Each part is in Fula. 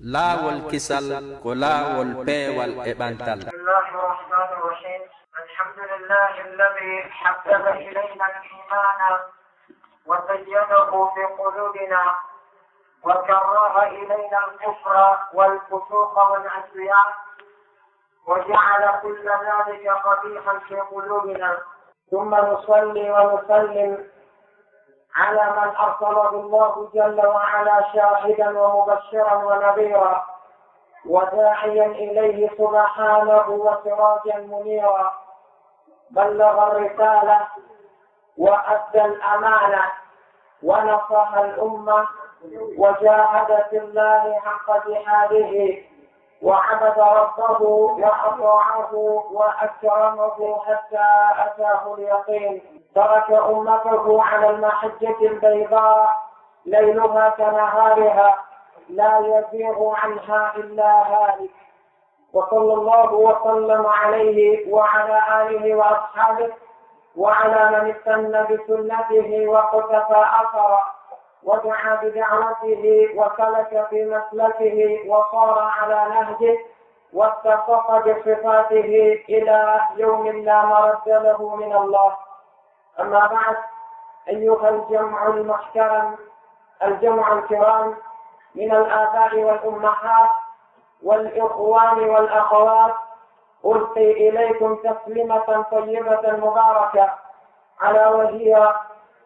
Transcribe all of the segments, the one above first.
لا والكسل كلا والبي والإبانتل. بسم الله الرحمن الرحيم. الحمد لله الذي حبب إلينا الإيمان وزينه في قلوبنا وكره إلينا الكفر والفسوق والعصيان وجعل كل ذلك قبيحا في قلوبنا، ثم نصلي ونسلم على من أرسله الله جل وعلا شاهدا ومبشرا ونذيرا وداعيا إليه سبحانه وسراجا منيرا، بلغ الرسالة وأدى الأمانة ونصح الأمة وجاهد في الله حق جهاده وعبد ربه وأطاعه وأكرمه حتى أتاه اليقين. ترك أمته على المحجة البيضاء ليلها كنهارها لا يزيغ عنها إلا هالك، وصلى الله وسلم عليه وعلى آله وأصحابه وعلى من استنى بسنته وقتفى أثره ودعا بدعوته وسلك في مسلكه وصار على نهجه واتصف بصفاته إلى يوم لا مرد له من الله. أما بعد، أيها الجمع المحترم، الجمع الكرام من الآباء والأمهات والإخوان والأخوات، ألقي إليكم تسليمة طيبة مباركة، على وهي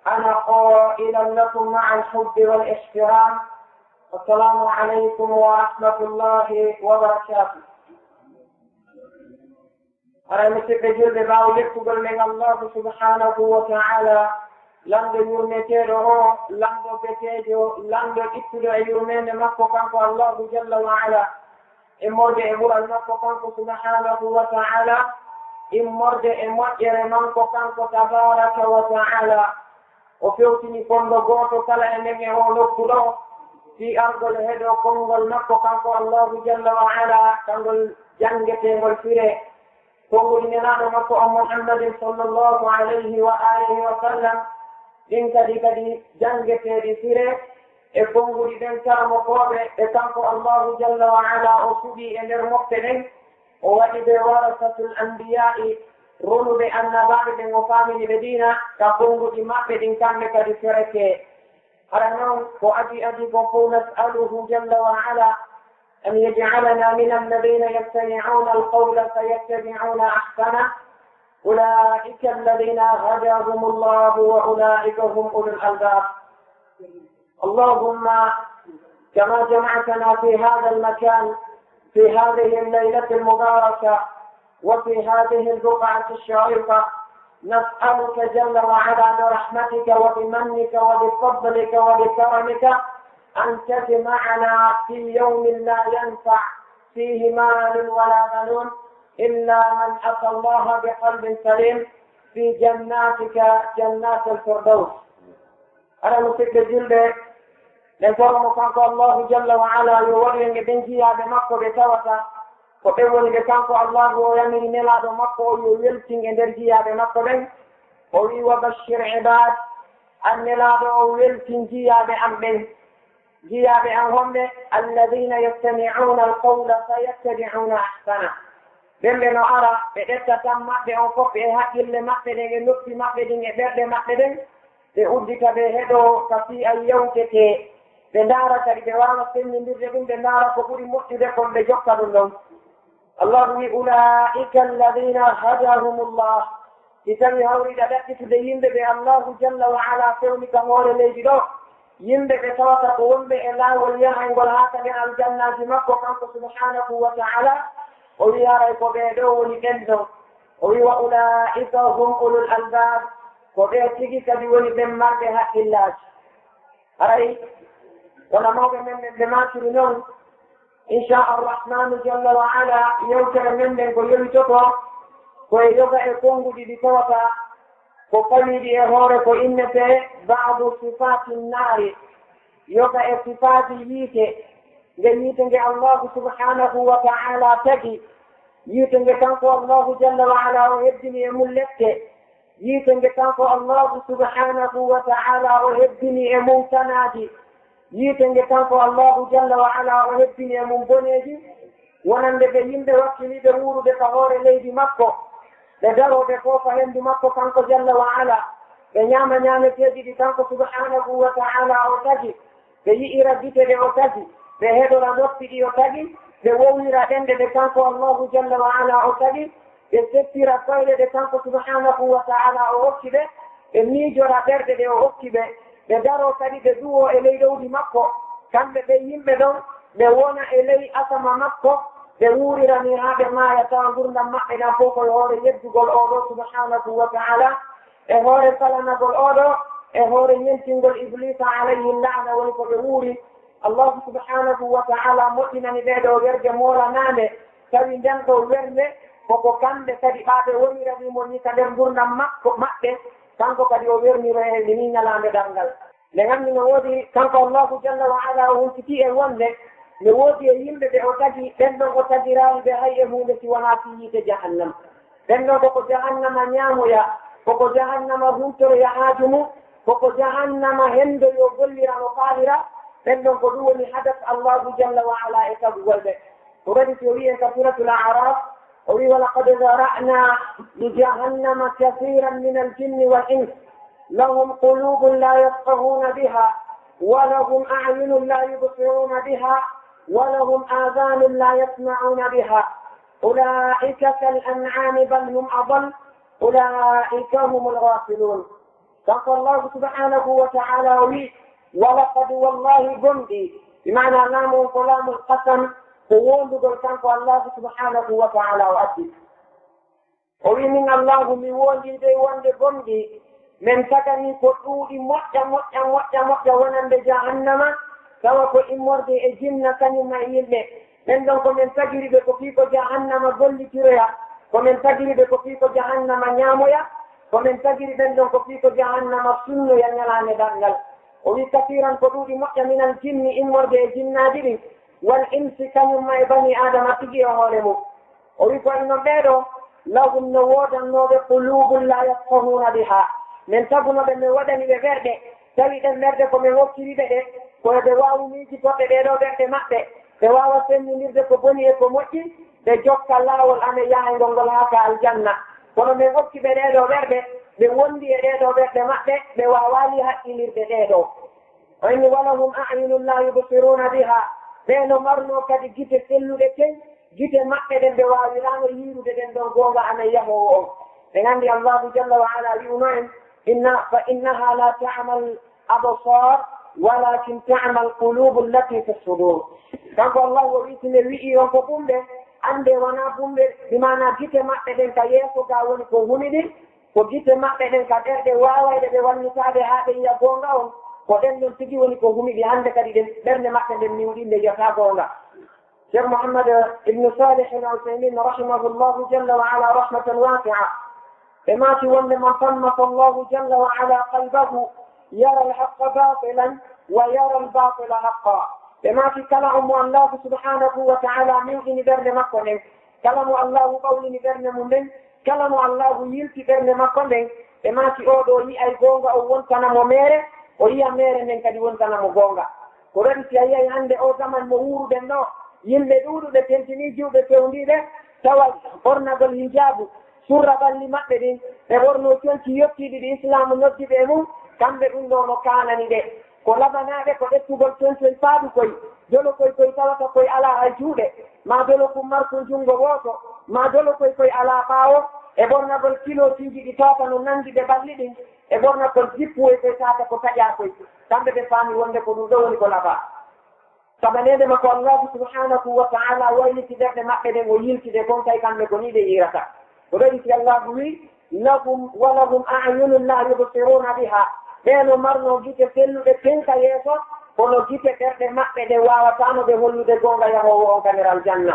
أنا قائلا لكم مع الحب والاحترام: السلام عليكم ورحمة الله وبركاته. أنا مسكجل باولك من الله سبحانه وتعالى لم يرمتره لم بكيجو لم يكتر يرمين مكو كانكو الله جل وعلا إمرد إمور المكو كانكو سبحانه وتعالى إمرد إمرد مكو كانكو تبارك وتعالى وفيوتني كونغو غوتو كلا إنني ونكتره في أرض الهدو كونغو المكو كانكو الله جل وعلا كانغو جنجتي والفيري كونغو لننادو مكو محمد صلى الله عليه وآله وسلم إن كدي جنجتي بفيري إكونغو لدنكا مقوبة إكانكو الله جل وعلا أصبي إن المقتنين وإذا ورثة الأنبياء رولو بأن بعد مقامل مدينة كقوم بمعبد كان كدفرك أرنون وأبي قفو نسأله جل وعلا أن يجعلنا من الذين يستمعون القول فيتبعون أحسنه، أولئك الذين هداهم الله وأولئك هم أولو الألباب. اللهم كما جمعتنا في هذا المكان في هذه الليلة المباركة وفي هذه البقعة الشريفة، نسألك جل وعلا برحمتك وبمنك وبفضلك وبكرمك أن تجمعنا في يوم لا ينفع فيه مال ولا بنون إلا من أتى الله بقلب سليم في جناتك جنات الفردوس. أنا مسك الجلد لنفرمك الله جل وعلا يورين بنجيها بمكة بتوسع وتقول بكانكو الله ويمين ميلاد مكو يلتين اندرجيا بمكو ويبشر عباد ان ميلاد ويلتين جيا بامن جيا بامهم الذين يستمعون القول فيتبعون احسنه. بمن ارى بتتم بأنفق بها اللي مقبلين نفسي مقبلين برد مقبلين بأودك بهدو كفي اليوم كتي بنارة الجوانب من بجبين بنارة كبري مؤتدكم بجوكا دلهم. الله أولئك الذين هداهم الله كتابي هوري دادك تدين بي الله جل وعلا فيونك مور ليجدو يمبي بتوتا قوم بي الله واليهن والهاتا من الجنة مكو كانت سبحانه وتعالى وياريك بيدو ونكندو وأولئك هم أولو الألباب وبيتك كبيوني بمار بها إلاج أرأي ونمو بمار نوم إن شاء الرحمن جل وعلا يوكر من يقول تطور ويوكا يكون بتوتا وقلي بإهورك إنك بعض صفات النار يوكا صفات ييك جميتنك الله سبحانه وتعالى تجي يتنك تنقو الله جل وعلا ويبدني ملك يتنك تنقو الله سبحانه وتعالى ويبدني ممتنادي yiitenge kanko Allahu jalla wa ala o hebbini e mum boneeji wonande ɓe yimɓe wakkiliɓe wuurude ka hoore leydi makko ɓe daroɓe foofa henndu makko kanko jalla wa ala ɓe ñaama ñaameteeji ɗi kanko subhanahu wa ta'ala o tagi ɓe yi'ira gite ɗe o tagi ɓe heɗora noppi ɗi o tagi ɓe wownira ɗende ɗe kanko Allahu jalla wa ala o tagi ɓe settira koyɗe ɗe kanko subhanahu wa ta'ala o hokki ɓe ɓe miijora ɓerɗe ɗe o hokki ɓe ɓe daro kadi ɓe duwo e ley ɗowdi makko kamɓe ɓe yimɓe ɗon ɓe wona e ley asama makko ɓe wuurirani haa ɓe maaya tawa gurdam maɓɓe ɗan fof koye hoore yeddugol oɗo subhanahu wa ta'ala e hoore salanagol oɗo e hoore ñentingol iblisa alayhi la'na woni ko ɓe wuuri allahu subhanahu wa ta'ala moƴƴinani ɓeɗo werde moolanande tawi nden ɗo werde koko kamɓe kadi ɓaaɓe woniranimo ni ka nder gurdam maɓɓe kanko kadi o werniro e ni ñalande ɗal ngal nde ganndi no woodi kanko allahu jalla wa ala o huntiti e wonde ne woodi e yimɓe ɓe o tagi ɓen ɗon o tagiraawi ɓe hay e hunde si wonaa fi yiite jahannam ɓen ɗon koko jahannama ñaamoya koko jahannama huntoroya haaju mum koko jahannama henndoyo gollira no faalira ɓen ɗon ko ɗum woni hadat allahu jalla wa ala e tagugol ɓe ko kadi si o wiyen ka suratul araf o wi walaqad zara'na li jahannama kathiran min aljinni wal ins lahum qulubun la yafqahuna biha wa lahum a'yunun la yubsiruna biha wa lahum adhanun la yasma'una biha ulaika kal'an'ami bal hum adall ulaika humul ghafilun kanko allahu subhanahu wa ta'ala o wi walaqad wallahi gondi bima'na lamu ko lamu alqasam ko wondugol kanko allahu subhanahu wa ta'ala o addi o wi min allahu mi wondide wonde gondi min tagani ko ɗuuɗi moƴƴa wonande jahannama tawa ko immorde e jinna kañumma e yimɓe ɓen ɗon komin tagiri ɓe ko fii ko jahannama gollitiroya komin tagiri ɓe ko fii ko jahannama ñaamoya komin tagiri ɓen ɗon ko fii ko jahannama sunnoya ñalande ɗanngal o wi kasiran ko ɗuuɗi moƴƴa minal jinni immorde e jinnaaji ɗin wal insi kañumma e bani adama tigi e hoore mum o wi ko ino ɓeeɗo lahum no woodannooɓe qulubun la yafqahuna biha min tagunoɓe min waɗani ɓe ɓerɗe tawi ɗen ɓerɗe komin hokkiriɓe ɗe koye ɓe waawi miijitoɓe ɗeɗo ɓerɗe maɓɓe ɓe waawa fenninirde ko boni e ko moƴƴi ɓe jokka laawol ame yahaygol ngol haa ka aljanna kono min hokki ɓe ɗeɗo ɓerɗe ɓe wondi e ɗeɗo ɓerɗe maɓɓe ɓe waawani haqqilirde ɗeɗo o inni walahum a'yunun la yubsiruna biha ɓe no marno kadi gite selluɗe ten gite maɓɓe ɗen ɓe waawirano yiirude ɗen ɗon goonga ame yahowo on ɓe nganndi allahu jalla wa ala wi'uno en fa innaha la ta'mal absar walakin ta'mal qulubu allati fi sudur kanko allahu o witine wi'i on ko ɓumɓe ande wona ɓumɓe bimana gite maɓɓe ɗen ka yeeso ga woni ko huni ɗin ko gite maɓɓe ɗen ka ɗerɗe wawayɗe ɓe wallitade ha ɓe yiya goonga on ko ɗen ɗon tigi woni ko humiɗi hande kadi ɗen ɓernde maɓɓe ɗen niwɗinde yiyata goonga cheikh mouhammad ibnu salih al usaymin rahimahullahu jalla wa ala rahmatan wasi'a ɓe maati wonde man sammata allahu jalla wa ala qalbahu yara alhaqqa batilan wa yara albatila haqqa ɓe maati kala omo allahu subhanahu wa ta'ala miwɗini ɓernde makko nden kala mo allahu ɓawlini ɓernde mum nden kala mo allahu yilti ɓernde makko nden ɓe maati oɗo yi'ay goonga o wontanamo meere o yiya meere nden kadi wontanamo goonga ko waɗi si a yiyay hannde o zaman mo wuuruɗen ɗo yimɓe ɗuuɗuɓe pentini juuɓe fewndiɓe tawa ɓornagol hijabu surra ɓalli maɓɓe ɗin ɓe ɓorno conci yettiɗi ɗi islamu noddiɓe e mum kamɓe ɗum ɗo no kanani ɗe ko labanaɓe ko ɗettugol concoy faaɗu koy dolo koy tawata koye ala hay juuɗe ma dolo kum marko junngo wooto ma dolo koy ala ɓaawo e ɓornagol kilotiji ɗi tawata no nandi ɓe ɓalli ɗin e ɓornagol jippuwoy koye tata ko taƴa koy kamɓe ɓe faami wonde ko ɗum ɗo woni ko laba sabanede ma ko allahu subhanahu wa ta'ala wayliti ɓerɗe maɓɓe ɗen o yiltide kon kay kamɓe ko ni ɓe yirata ko ɗoɗi si allahu wi lahum walahum a'yunun la yubsiruna biha ɓeeno marno gite selluɗe penka yeeso kono gite ɓerɗe maɓɓe ɗe wawatano ɓe hollude goonga yahowo on kanir aljanna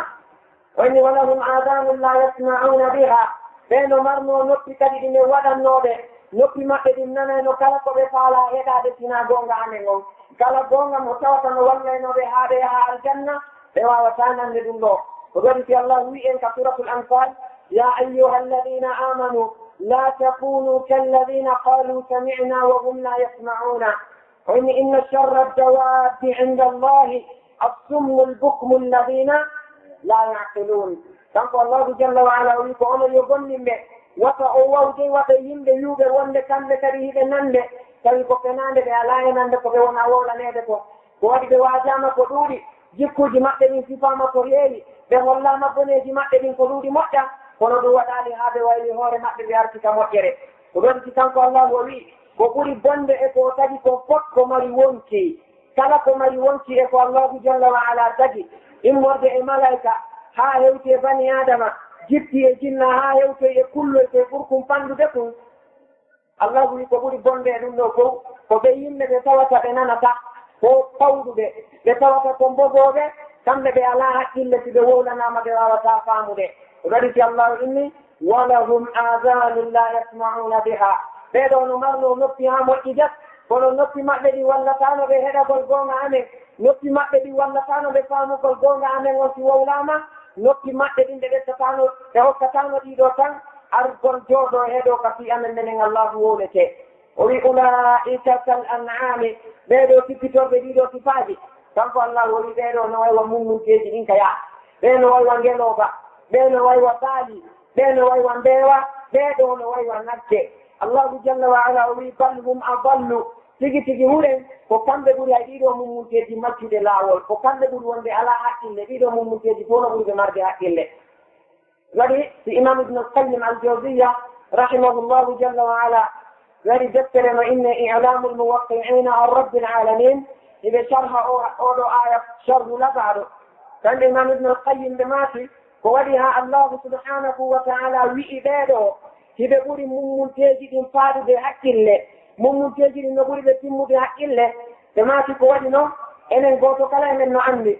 o inni walahum adanun la yasma'una biha ɓeeno marno noppi kadi ɗine waɗannoɓe noppi maɓɓe ɗin nanayno kala ko ɓe faala heɗade sina goonga amen on kala goonga mo tawata no wallaynoɓe haa ɓe yaha aljanna ɓe wawata nande ɗum ɗo ko ɗoɗi si allah wi en ka suratul anfal ya ayyuha alladina amanu لا تكونوا كالذين قالوا سمعنا وهم لا يسمعون إن شر الدواب عند الله الصم البكم الذين لا يعقلون. كان الله جل وعلا ويقول يظن به وتأووجي وتيمد يوب وند كان كريه نند كي كنان على نند كون أولا نيدكو وادي بواجاما كدوري جيكو جماعة من سفاما كوريالي بهولا ما بني جماعة من كدوري مكة kono ɗum waɗali haɓe wayli hoore maɓɓe ɓe artika moƴƴere ko ɗon si kanko Allah o wi ko ɓuri bonde e ko tagi ko fof ko mari wonki kala ko mari wonki e ko Allahu jalla wa ala tagi immorde e malaika ha hewti e bani adama jippi e jinna ha hewto e kullo e ɓurkum pandude kum Allahu wi ko ɓuri bonde e ɗum ɗo fof ko ɓe yimɓe ɓe tawata ɓe nanata ko pawɗuɓe ɓe tawata ko mbogoɓe kamɓe ɓe ala haqqille si ɓe wowlanama ɓe wawata faamude ذلك الله إني ولهم آذان لا يسمعون بها بيدون مرنو نفسها مؤجدت ولو نفس مأبدي ولا كانوا بهذا قلقون عنه نفس مأبدي ولا كانوا بفهموا قلقون عنه وسوولاما نفس مأبدي بيتكانوا كانوا إيدوتان أرقل جودو هدو كفي أمن من الله ولته وأولئك كالأنعام بيدو تكتور بديدو تفادي كم الله ولي بيدو نوي ومم كيجي إنك يا بيدو وانجلوبا بين ويوتالي بين ويوانبيوا بين ويوانكي الله جل وعلا ويقل هم أضلوا تيجي هورين وكم بقول يديروا من مجد مسجد الأول وكم بقول وندي على حكيل يديروا من مجد تونا بقول بمرد حكيل ولي في إمام ابن القيم الجوزية رحمه الله جل وعلا ولي ذكر ما إن إعلام الموقعين عن رب العالمين إذا شرح أولو آية شرح لبعض كان الإمام ابن القيم بماشي ووليها الله سبحانه وتعالى وإباده هبقول ممتاجد فارد بحق الله ممتاجد نقول بتم بحق الله كما تقولنا إن الغوث كلام إنه عندي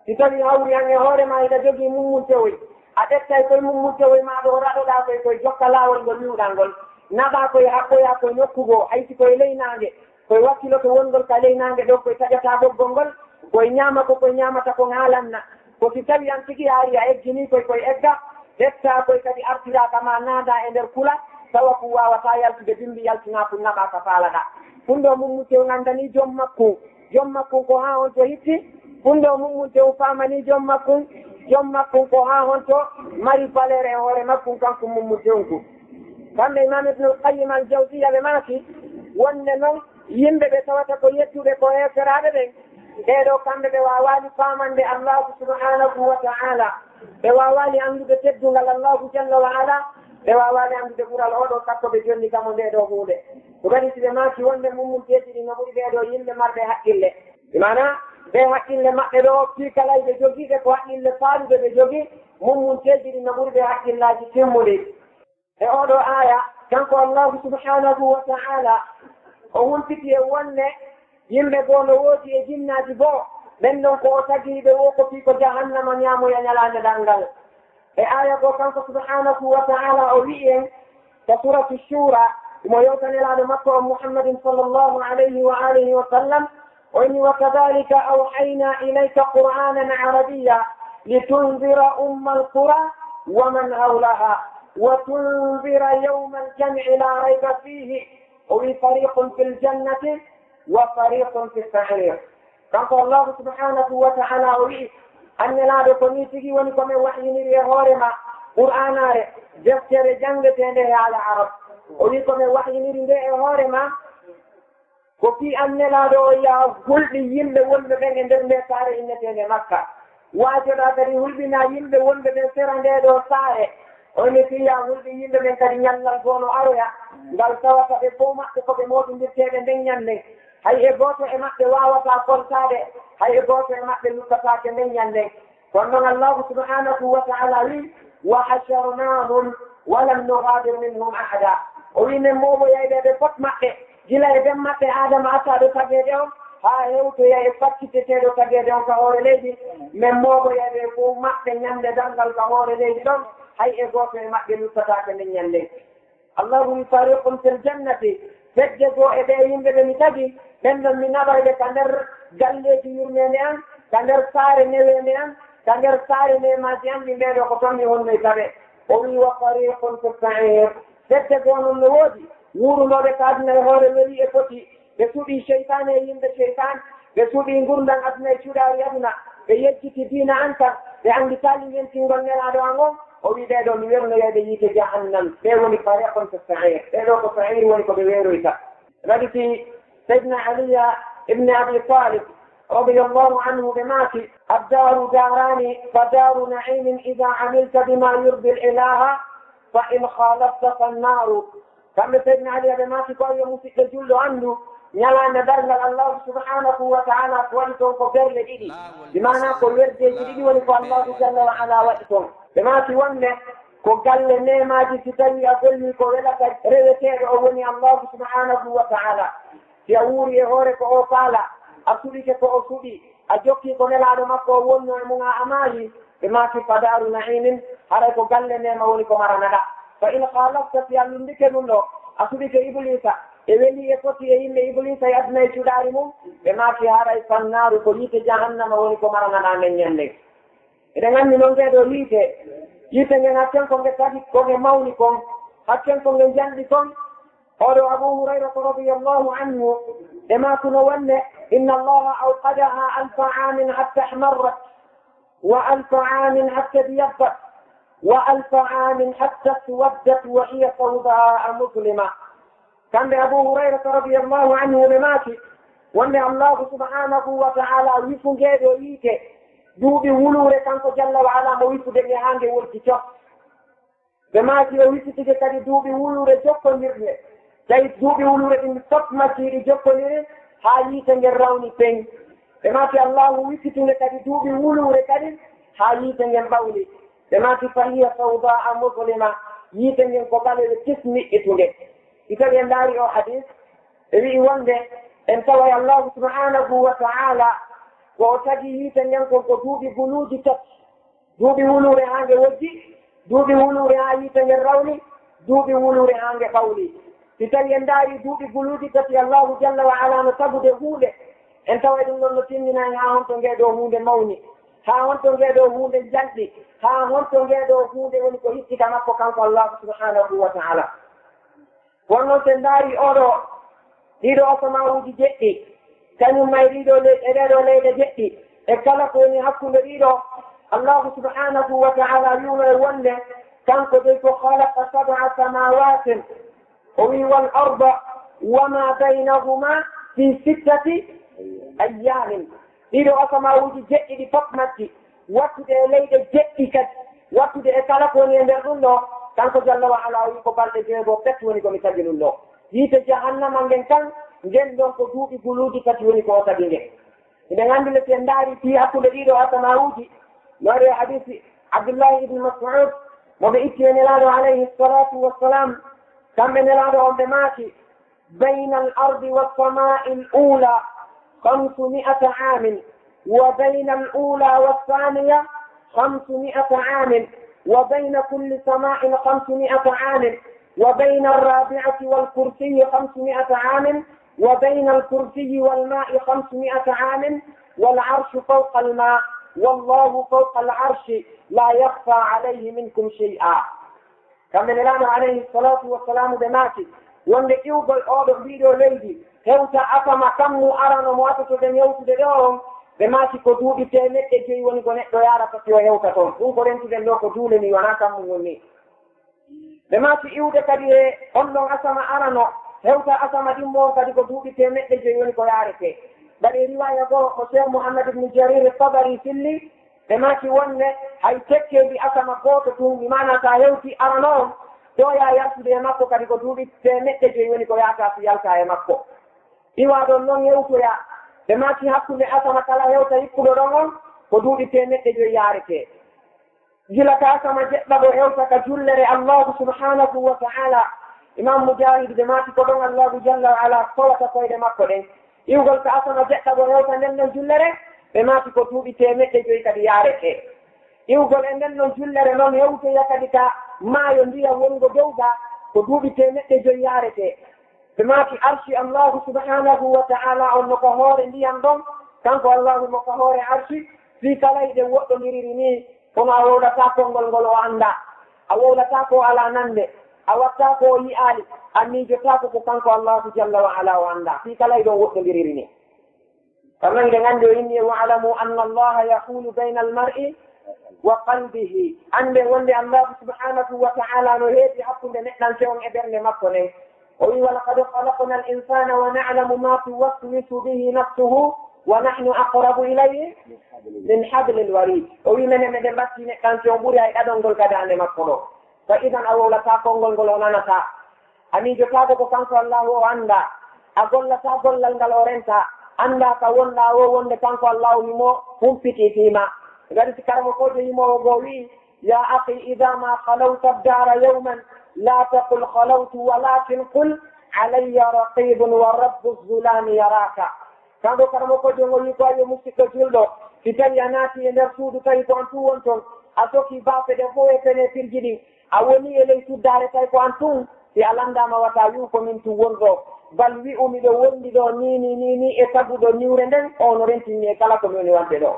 تتبع هوري أن يهور ما إذا جوجي ممتوي أتكتا يكون ممتوي ما دورا لا يكون جوكا لا والغلو دانغول نبا كوي حقوي نكوغو حيث كوي لينانجي كوي وكيلو كونغول كالينانجي دو كوي تجتا بوغونغول كوي نياما تكون عالمنا ko si tawi an tigi ari a eggini koye egga etta koye kadi artira kama naada e nder kula tawa ko wawata yaltude bimbi yaltina ko naɓa ka faalaɗa funɗo mummutew gandani joom makkum ko ha on to hitti funɗo mummutew famani joom makkum ko ha on to mari valeur e hoore makkum kanko mummutewnku kamɓe imam ibnul qayyim al jawsiya ɓe maki wonde noon yimɓe ɓe tawata ko yettuɓe ko heferaɓe ɓen ɓeɗo kamɓe ɓe wawani famande allahu subhanahu wa ta'ala ɓe wawani andude teddungal allahu jalla wa ala ɓe wawani andude ɓural oɗo sakko ɓe jonni kamo nde ɗo hunde ko kadi si ɓe maki wonde mummunteji ɗi no ɓuuri ɓeɗo yimɓe marɓe haqqille mana ɓe haqqille maɓɓe ɗo pikalay ɓe jogiɓe ko haqqille faalude ɓe jogi mummunteji ɗi no ɓuuri ɓe haqqillaji timmuɗi e oɗo aya kanko allahu subhanahu wa ta'ala o humpiti e wonne yimɓe goo no woodi e jinnaji goo ɓen ɗon ko o tagiiɓe wo ko fii ko jahannama ñaamoya ñalaande ɗanngal e aya goo kanko subhanahu wa ta'ala o wi'i en ko suratu shura mo yewtanelaaɗo makko o muhammadin sallllahu alayhi wa alihi wa sallam o inni wa kadalika awhayna ilayka qur'anan arabiya litundira umma alqura wa man hawlaha wa tundira yawma aljam'i la rayba fihi o wi fariqun fi ljannati وفريق في السعير كان الله سبحانه وتعالى أريد أن لا تكوني ونكم وحي نري هورما قرآن جفتر جنگ تنده على عرب أريكم وحي نري هورما وفي أن لا يا كل يم ولد بين در سارة إن تنده مكة واجد أدري ولد بنا يم ولد بين سرنا دو سارة oni fiya wulɓe yimɓe ɓen kadi ñallal goono aroya ngal tawata ɓe fof maɓɓe koɓe moɗodirteɓe nden ñande hay e gooto e maɓɓe wawata koltade hay e gooto e maɓɓe lukkatake nden ñande kono noon allahu subhanahu wa ta'ala wi wa hasharnahum walam nugadir minhum ahada o wi min moɓoyayɓe ɓe fof maɓɓe gila e ɓen maɓɓe adama attaɗo tagede on ha hewtoya e facciteteɗo tagede on ka hoore leydi min moɓoyayɓe fof maɓɓe ñande dangal ka hoore leydi ɗon hay e gooto e maɓɓe luttatake nden ñande allahu wi fariqum fil jannati fedde goo e ɓe yimɓe ɓe mi tagi ɓen ɗon mi naɓayɓe ka nder galleji yurmede an ka nder saare newende an ka nder saare nemaji an ɗi mbeɗo ko toon mi wonnoy taɓe o wi wa fariqum fi sa'ir fedde goo noon no woodi wurunoɓe ka aduna e hoore weli e foti بسودي شيطان يند الشيطان بسودي غردان أدنى شداري أدنى بيجتي دين أنت لأن بتالي ينتظر نلا دوانهم وبيدا دون يرنا يدي جهنم بيوني فريق في السعير بيوني السعير وني كبيرو إذا رأيتي سيدنا علي ابن أبي طالب رضي الله عنه بماتي الدار داران فدار نعيم إذا عملت بما يرضي الإله فإن خالفت فالنار كما سيدنا علي بماتي قال يمسك جل عنه يلا ندرل الله سبحانه وتعالى ولكم قدر لدي بمعنى قل ورد جديد ولكم الله جل وعلا ولكم بماتي ونه قال نيما جسدي أقول لك روتير أولي الله سبحانه وتعالى يوري هورك أوفالا أصولك كأصولي أجوكي كنلا رمكو ونو منا أمالي بماتي فدار نعيم هركو قال نيما ولكم أرندا فإن خالفت في أمنك منه أصولك إبليسا إبلي يكوتي إيمي إبليسا يدني شدارمو بماتي هاري فالنار كليت جهنم ولكم أرندا من ينك إذا نحن ننجدو ليته يتنين هاتين كونغ تاكي كونغ موني كونغ هاتين كونغ جاندي كونغ قالوا أبو هريرة رضي الله عنه لما تنونه إن الله أوقدها 1000 عام حتى احمرت و1000 عام حتى ابيضت و1000 عام حتى اسودت وهي سوداء مظلمة كان أبو هريرة رضي الله عنه لماتي وأن الله سبحانه وتعالى يفنجد ويته دوبي ولورة كانت جل وعلا مويت دنيا عنده والكتاب بماتي ويت تجتري دوبي ولورة جوكو نرمي كي دوبي ولورة إن تطمع تيري جوكو نرمي هاي تنجراوني بين بماتي الله ويت تجتري دوبي ولورة كريم هاي تنجراوني بماتي فهي سوداء مظلمة يتنجن قبل الجسم إتولي إذا ينداري حديث إذا وانده انتوى الله سبحانه وتعالى وتجيه تنينكم دوبي بلودي تك دوبي ولوري عنge وجي دوبي ولوري عاي تنيراوني دوبي ولوري عنge قولي تتينداري دوبي بلودي تك الله جل وعلا نتبو دهوله انت ويدن نتيننا ها هونتون غيدو هونde موني ها هونتون غيدو هونde جلدي ها هونتون غيدو هونde woni ko hitti kama ko kanko Allah subhanahu wa ta'ala wonno tendari odo dido asma'uji jeddi كانوا ما يريدوا ليلة ليلة جئتي اكلفوا ان يحكوا مريدوا الله سبحانه وتعالى يوم يولى كان قد خلق 7 سماوات والأرض وما بينهما في 6 أيام إذا أسمعوا جئتي لفقمتي وقت ليلة جئتي وقت اكلفوا ان يمرون كان قد جل وعلا يقبل لجيبوا تكوني كم يتجلوا الله يتجهنم من كان جندون ko duubi guluudi kati woni ko tabi nge iden andile te ndaari fi hakkude ɗiɗo asamawuji noore hadisi Abdullah ibn Mas'ud mo ɓe itti nelaɗo alayhi salatu wassalam kamɓe nelaɗo on ɓe maati bayna al ardi wassamai l ula 500 عام وبين الأولى والثانية 500 عام وبين كل سماء 500 عام وبين الرابعة والكرسي 500 عام وبين الكرسي والماء 500 عام والعرش فوق الماء والله فوق العرش لا يخفى عليه منكم شيئا كما نلان عليه الصلاة والسلام بماتي وان يوغل أوضر فيديو ليدي هوتا أفما كمو أرانا مواتو دن يوتو دون بماتي كدوبي تيمت جي وني كونت يارا فتيو هوتا تون ونكو رنتو دن لو كدولني وانا كمو وني بماتي يودا كدي أنو أسما أرانا هوتا أسما دمو كدي كدوبي تيمت جي وني كويارك بل رواية قول محمد بن جرير الطبري سلي بماشي ونه هاي تكي بأسما قوتو بمعنى تايوتي أرانون دويا يرسو دي مكو كدي كدوبي تيمت جي وني كويارك في يالكا يمكو إيوادو نون يوتو يا بماشي حقو لأسما كلا هوتا يكو لرون كدوبي تيمت جي يارك جلك أسما جئبه هوتا كجلر الله سبحانه وتعالى إمام مجاهد دماتي كدون الله جل وعلا صوت قيد مكو دي يقول كأسما جئبه هوتا نن جلر بماتي كدوبي تيمت جي كدي يارك يقول أنن جلر نون هوتا يكدك ما يندي ونغو جودا كدوبي تيمت جي يارك بماتي أرشي الله سبحانه وتعالى النقهور اللي ينضم كانت الله النقهور عرشي في كلايد وقت نيريني كما أولا تاكو نغلو عندا أولا تاكو على نند أوتاكو يآلي أني جتاكو كنكو الله جل وعلا وعندا في كلا يدون وقت بريريني فمن يغني إني واعلموا أن الله يحول بين المرء وقلبه أن ولي الله سبحانه وتعالى نهيد حق نحن نشون إبرن مكونه ولقد خلقنا الإنسان ونعلم ما توسوس به نفسه ونحن أقرب إليه من حبل الوريد ومن من بس نحن نشون بريا أدون قل كدان مكونه فإذا أولا تاكون قلنا نتا أني جتاكو كنكو الله وعندا أقول لك أقول لك الأورنتا anda ka wonna wo wonde kanko Allah himo humpiti fima gadi karamo ko de himo go wi ya akhi idha ma khalawta ad-dara yawman la taqul khalawtu walakin qul alayya raqib wa rabbu az-zulam yaraka kando karamo ko de wi ko yo musiko juldo kitali anati e der suudu tay ko antu wonton atoki bape de fo e tene firjidi awoni ele suddare tay ko antu si alanda ma wata yu ko min tu wondo bal wi umi ɗo wondi ɗo ni e taguɗo niwre nden ono rentini e kala ko mini wande ɗo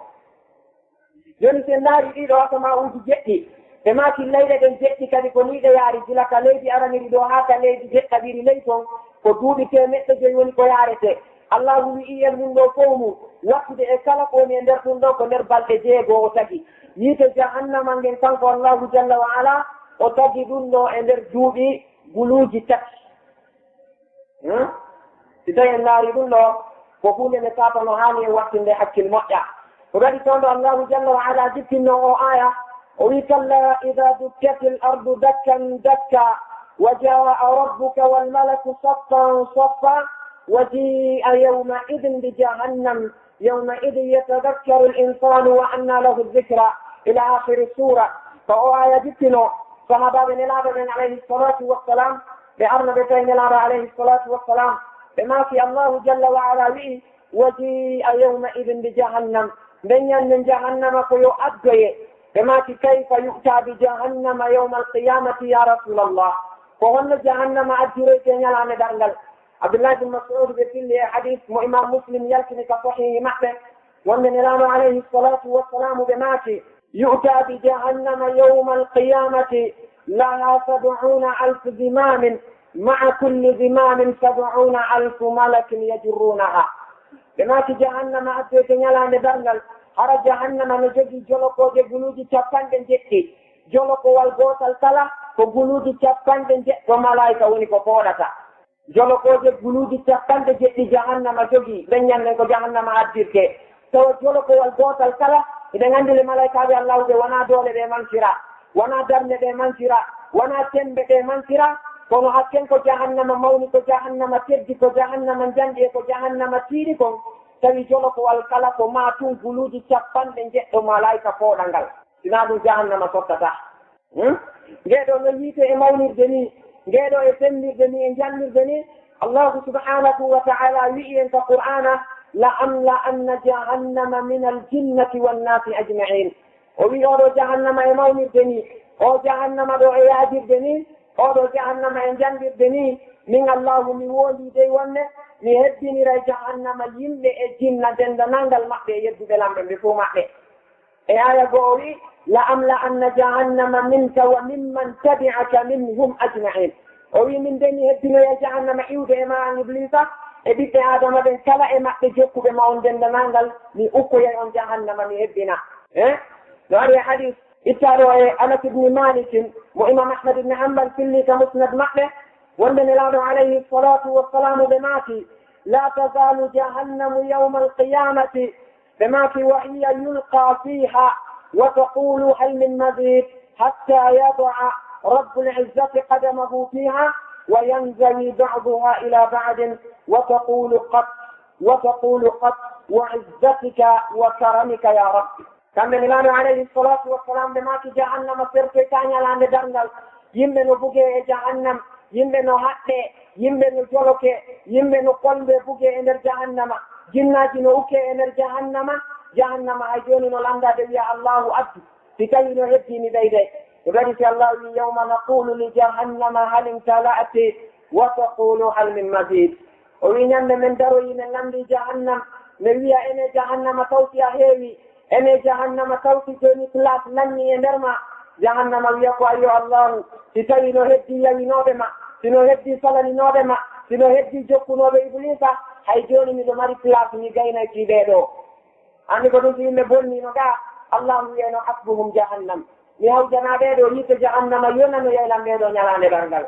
joni sen ndaari ɗiɗo asama uji jeɗɗi e maki leyɗe ɗen jeɗɗi kadi ko ni ɗe yaari gila ka leydi araniri ɗo ha ka leydi jeɗɗaɗiri ley toon ko duuɓi temeɗɗe joyi woni ko yaarete allahu wi'i en ɗum ɗo fof mu wattude e kala ko woni e nder ɗum ɗo ko nder balɗe jeegoo o tagi yiite jahannama ngen kanko allahu jalla wa ala o tagi ɗum ɗo e nder duuɓi guluuji tati si tawi en laari ɗum ɗo ko hunde nde tatano haani e wattinde hakkil moƴƴa ko waɗi toon ɗo allahu jalla wa ala jippinno o aya o wi kalla ida dukkati l ardu dakkan dakka wa jaa rabbuka walmalaku saffan saffa wa jia yawmaidin bi jahannam yawmaidin yatadakkaru l insanu wa anna lahu dhikra ila akhiri sura ko o aya jippino sahabaɓe nelaɗo ɓen alayhi salatu wassalam بأرنا بين الله عليه الصلاة والسلام بما في الله جل وعلا به وجيء يومئذ بجهنم من جهنم فيؤدي بما في كيف يؤتى بجهنم يوم القيامة يا رسول الله فهن جهنم أجريت ينال دانجل عبد الله بن مسعود بكل حديث إمام مسلم يلكن كصحيح محمد ومن الله عليه الصلاة والسلام بما في يؤتى بجهنم يوم القيامة لها 70,000 زمام مع كل زمام 70,000 ملك يجرونها بما في جهنم أدوك يلا ندرنل هر جهنم نجدي جلوكو جلودي تبان جدي جلوكو والغوت الكلا فجلودي تبان جدي وملائكة ونكو فورتا جلوكو جلودي تبان جدي جهنم جدي بنيان لكو جهنم أدوك تو جلوكو والغوت الكلا إذا عندي الملائكة الله وانا دولة بمنشرة وانا درن بمنشرة وانا تنب بمنشرة kono hakken ko jahannama mawni ko jahannama teddi ko jahannama jandi ko jahannama tiiri kon tawi jolo ko wal kala ko ma tun guluuji cappanɗe jeɗɗo malaika fooɗa ngal sina ɗum jahannama sottata ngeɗo no yiite e mawnirde ni ngeɗo e sennirde ni e jannirde ni allahu subhanahu wa ta'ala wi'i en ka qur'ana la amla anna jahannama min aljinnati wannasi ajma'in o wi oɗo jahannama e mawnirde ni o jahannama ɗo e yaadirde ni oɗo jahannama e jandirde ni min allahu mi woolide wonne mi hebbinira jahannama yimɓe e jinna dendanalngal maɓɓe e yedduɓe lamɓe mbe fo maɓɓe e aya goo wi la amla anna jahannama minka wa mimman tabi'aka minhum ajma'in o wi min deni hebbinoya jahannama iwde e ma an iblisa e ɓiɓɓe adama ɓen kala e maɓɓe jokkuɓe ma on dendanalngal mi ukkoyay on jahannama mi hebbina no ari e hadis ittaɗo e anas ibni malikin mo imam ahmad ibne hanbal filli ka musnad maɓɓe wonde nelaɗo alayhi salatu wassalamu ɓe maati la tazalu jahannamu yawma alqiyamati ɓe maati wa hiya yulqa fiha wa taqulu hal min mazid hatta yada'a rabbu lizzati qadamahu fiha wa yanzawi ba'duha ila ba'din wa taqulu qat wa izzatika wa karamika ya rabbi kamɓe nelaɗo alayhi salatu wassalam ɓe maati jahannama sertoy tañalande darngal yimɓe no buge e jahannam yimɓe no haɗɗe yimɓe no joloke yimɓe no kolɓe buge e nder jahannama jinnaji no ukke e nder jahannama hay joni no landade wiya allahu abdu si tawi no hebbini ɓeyde e kadi si allah wi yawma naqulu li jahannama hal imtala'ati wa taqulu hal min mazid o wi ñande men daroyi men landi jahannam mi wiya ene jahannama tawti a heewi ene jahannama tawti joni place nanni e nder ma jahannama wiya ko ayo allahu si tawi no heddi yawinoɓe ma sino heddi salaninoɓe ma sino heddi jokkunoɓe iblisa hay joni miɗo mari place mi gaynaki ɓeɗo andi ko ɗum so yimɓe bonnino ga allahu wiyeno hasbuhum jahannam mi hawjana ɓeɗo yiite jahannama yonano yaylan ɓeɗo ñalande ɗargal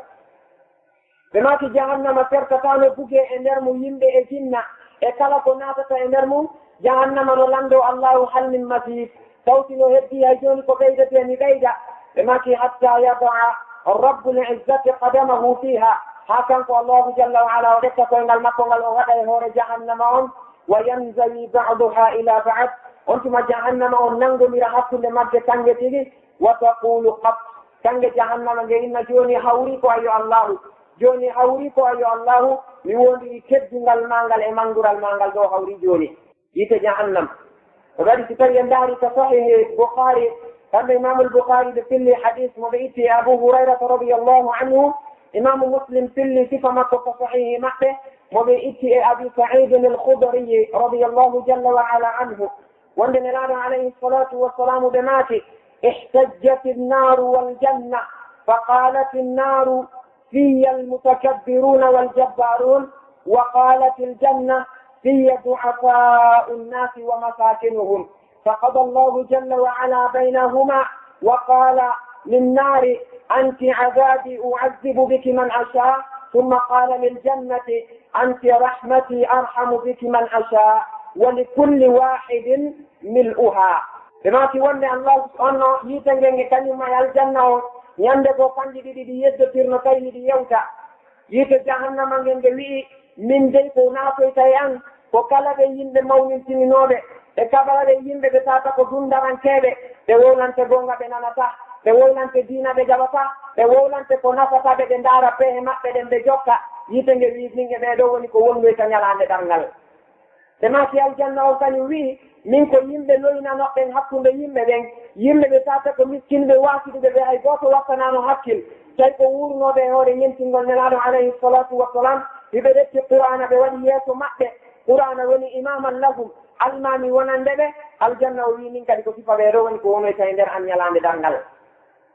ɓe maki jahannama sertatano buge e nder mum yimɓe e jinna e kala ko natata e nder mum jahannama no lando allahu halmin masih tawtino heddi hay joni ko ɓeydete mi ɓeyda ɓe maki hatta yadaa rabbu lizzati qadamahu fiha ha kanko allahu jalla wa ala o ɗetta koyngal makko ngal o waɗa e hoore jahannama on wa yanzawi baduha ila bad on tuma jahannama on nangodira hakkude magge kange tigi wa taqulu qat kange jahannama nge inna joni hawri ko ayo allahu joni hawri ko ayo allahu mi wondiri teddungal mangal e mangural mangal ɗo hawri joni yite jahannam وذلك ترى ينداري كصحيح البخاري كان الإمام البخاري بفل حديث مبيتي أبو هريرة رضي الله عنه إمام مسلم فل صفة مكة صحيح مكة مبيتي أبي سعيد الخدري رضي الله جل وعلا عنه وأن النبي عليه الصلاة والسلام بماتي احتجت النار والجنة فقالت النار في المتكبرون والجبارون وقالت الجنة في ضعفاء الناس ومساكنهم فقضى الله جل وعلا بينهما وقال للنار أنت عذابي أعذب بك من أشاء ثم قال للجنة أنت رحمتي أرحم بك من أشاء ولكل واحد ملؤها بما تولي الله سبحانه يتنجن كلمة الجنة يندقوا قندي دي يدفر نتين دي يوتا يتجهنم من جميع min dey ko naatoytaye ko kala ɓe yimɓe mawnintininoɓe e kabala ɓe yimɓe ɓe tata ko dundaranteɓe ɓe wownante gonga ɓe nanata ɓe wownante diina ɓe jaɓata ɓe wownante ko nafata ɓe ɓe ndaara pehe maɓɓe ɗen ɓe jokka yite nge wiisinge ɓeɗo woni ko wonnoyta ñalande ɗarngal te maki aljanna o kañum wii min ko yimɓe loynanoɓɓen hakkunde yimɓe ɓen yimɓe ɓe tata ko miskinɓe waasiɗuɓe ɓe hay goto wattanano hakkil tawi ko wuurnoɓe e hoore ñentingol nelaɗo alayhi salatu wassalam hiɓe ɗetti qur'ana ɓe waɗi yeeso maɓɓe qur'ana woni imaman lahum almami wonande ɓe aljanna o wi min kadi ko sifa ɓeɗo woni ko wonoyta e nder an ñalande ɗarngal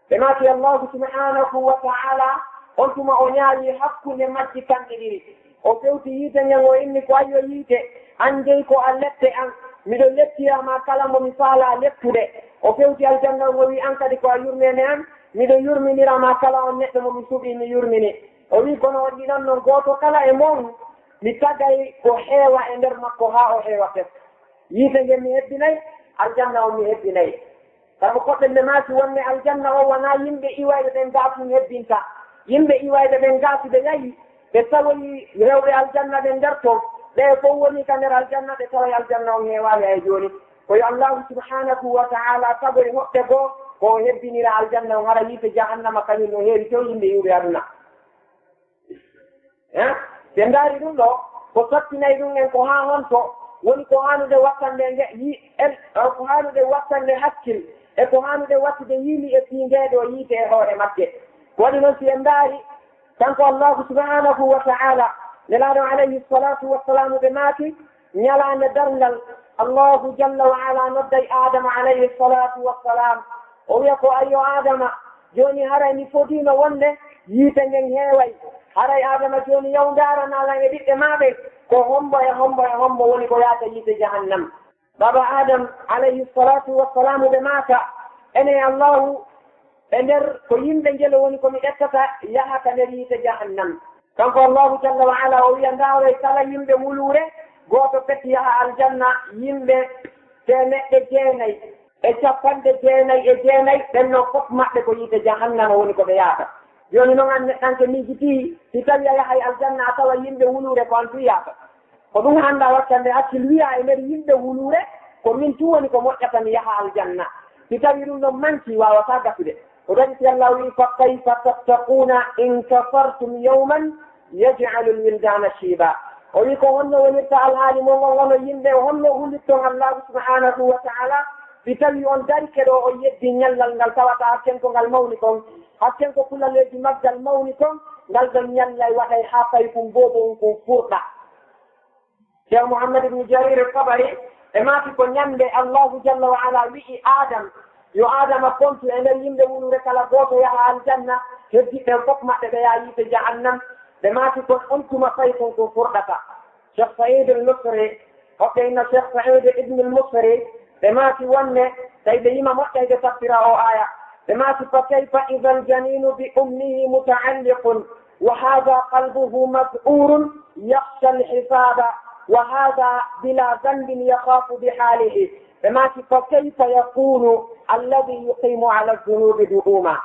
ɓe maki allahu subhanahu wa ta'ala on tuma o ñaawi hakkunde majji kamɓe ɗiɗi o fewti yiite ngen o inni ko ayyo yiite an jeyi ko a lette an miɗo lettiyama kala mo mi faala lettude o fewti aljanna o wi an kadi ko a yurmene an miɗo yurminirama kala on neɗɗo mo mi suɓi mi yurmini o wi kono on ɗiɗon noon goto kala e mon mi tagay ko heewa e nder makko ha o heewa fes yiite ngen mi hebbinayi aljanna o mi hebbinayi sabu koɓɓe nde maati wonne aljanna o wona yimɓe iwayɓe ɓen gaasum hebbinta yimɓe iwayɓe ɓen gaasi ɓe yahi ɓe tawoyi rewɓe aljanna ɓe nder toon ɓe fof woni ka nder aljanna ɓe tawa aljanna on heewaani hay jooni koyo allahu subhanahu wa ta'ala tago e hoɓɓe goo ko hebbinira aljanna on hara yiite jahannama kañum no heewi tew yimɓe iwɓe aduna ɓe ndaari ɗum ɗo ko sattinayi ɗum en ko haa honto woni ko haanude wattande ko haanude wattande hakkil e ko haanude wattude yiili e fiingeeɗo yiite e hoore maɓɓe waɗi noon si en ndaari kanko allahu subhanahu wa ta'ala nelaaɗo alayhi salatu wassalamu ɓe maaki ñalaande darngal allahu jalla wa ala nodday adama alayhi salatu wassalam o wiya ko ayo adama joni haray mi fotino wonde yiite ngen heeway haray adama joni yaw ndaranala e ɓiɓɓe maɓe ko hombo e hombo e hombo woni ko yaata yiite jahannam baba adam alayhi salatu wassalamu ɓe maaka ene allahu e nder ko yimɓe ngelo woni komi ƴettata yahata nder yiite jahannam kanko allahu jalla wa ala o wiya ndaaroy kala yimɓe wuluure gooto fetti yaha aljanna yimɓe temeɗɗe jeenayi e capanɗe jeenayi e jeenayi ɓenno fof maɓɓe ko yiite jahannama woni ko ɓe yaata joni noon an neɗɗanke miijiti si tawi a yahay aljanna a tawa yimɓe wuluure ko an tu yaata ko ɗum hannda wattande hakkil wiya e nder yimɓe wuluure ko min tu woni ko moƴƴata mi yaha aljanna si tawi ɗum ɗon manki wawata gasude ko ɗaɗi si allah wi fa kayfa tattaquna in kafartum yawman yaj'alu lwildana shiba o wi ko honno wonirta alhaali mo ngon wono yimɓe honno hulitton allahu subhanahu wa ta'ala si tawi on darike ɗo o yeddi ñallal ngal tawata hakken ko ngal mawni kon hakken ko kulaleji maggal mawni kon ngal ɗon ñallay waɗay ha tawi kum boobo kum furɗa cheikh mouhammad ibnu jarir al-tabari e maati ko ñande allahu jalla wa ala wi'i adam yo adama kontu e nder yimɓe wulure kala goto yaha aljanna heddiɓe fof maɓɓe ɓe yaa yiite jahannam ɓe maati kon on tuma fayi kon ko furɗata. Cheikh Saïd al-Misri hoɓɓe inna Cheikh Saïd ibn al-Misri ɓe maati wonne tawi ɓe yima moƴƴayde tafsira o aya ɓe maati fa kayfa ida aljaninu bi ummihi mutaalliqun wa hada qalbuhu mas'urun yakhsha alhisaba wa hada bila dhanbin yakhafu bihalihi ɓe maati fa kayfa yakunu alladhi yuqimu ala alzunubi du'uma.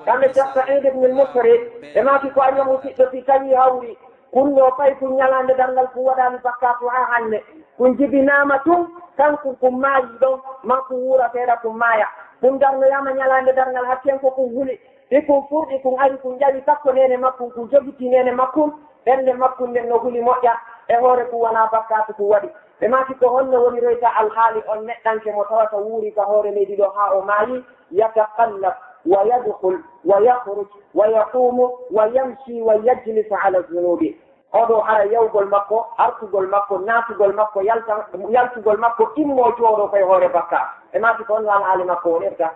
kamɓe Cheikh Saïd ibn al-Misri ɓe maati ko año musidɗo si tawi hawri kunno fay kun ñalande dangal kun waɗani bakkatu ha hande kun jibinama tun kanko kun maayi ɗon manko wurateeɗa kun maaya kun darnoyama ñalande darngal hakken ko kun huli ɗi kun furɗi kun ari kun ƴawi sakko nene makkun kun jogiti nene makkun ɓernde makkun nden no huli moƴƴa e hoore kun wona bakkatu kun waɗi ɓe maati ko honno woni royta alhaali on neɗɗanke mo tawata wuuri ka hoore leydi ɗo ha o maayi yatakallaf wa yadkhul wa yakhruj wa yaqumu wa yamshi wa yajlisu ala zunubi oɗo ara yawgol makko artugol makko naatugol makko yaltugol makko immo jooɗo koye hoore bakka e maati ko on alhaali makko wonirta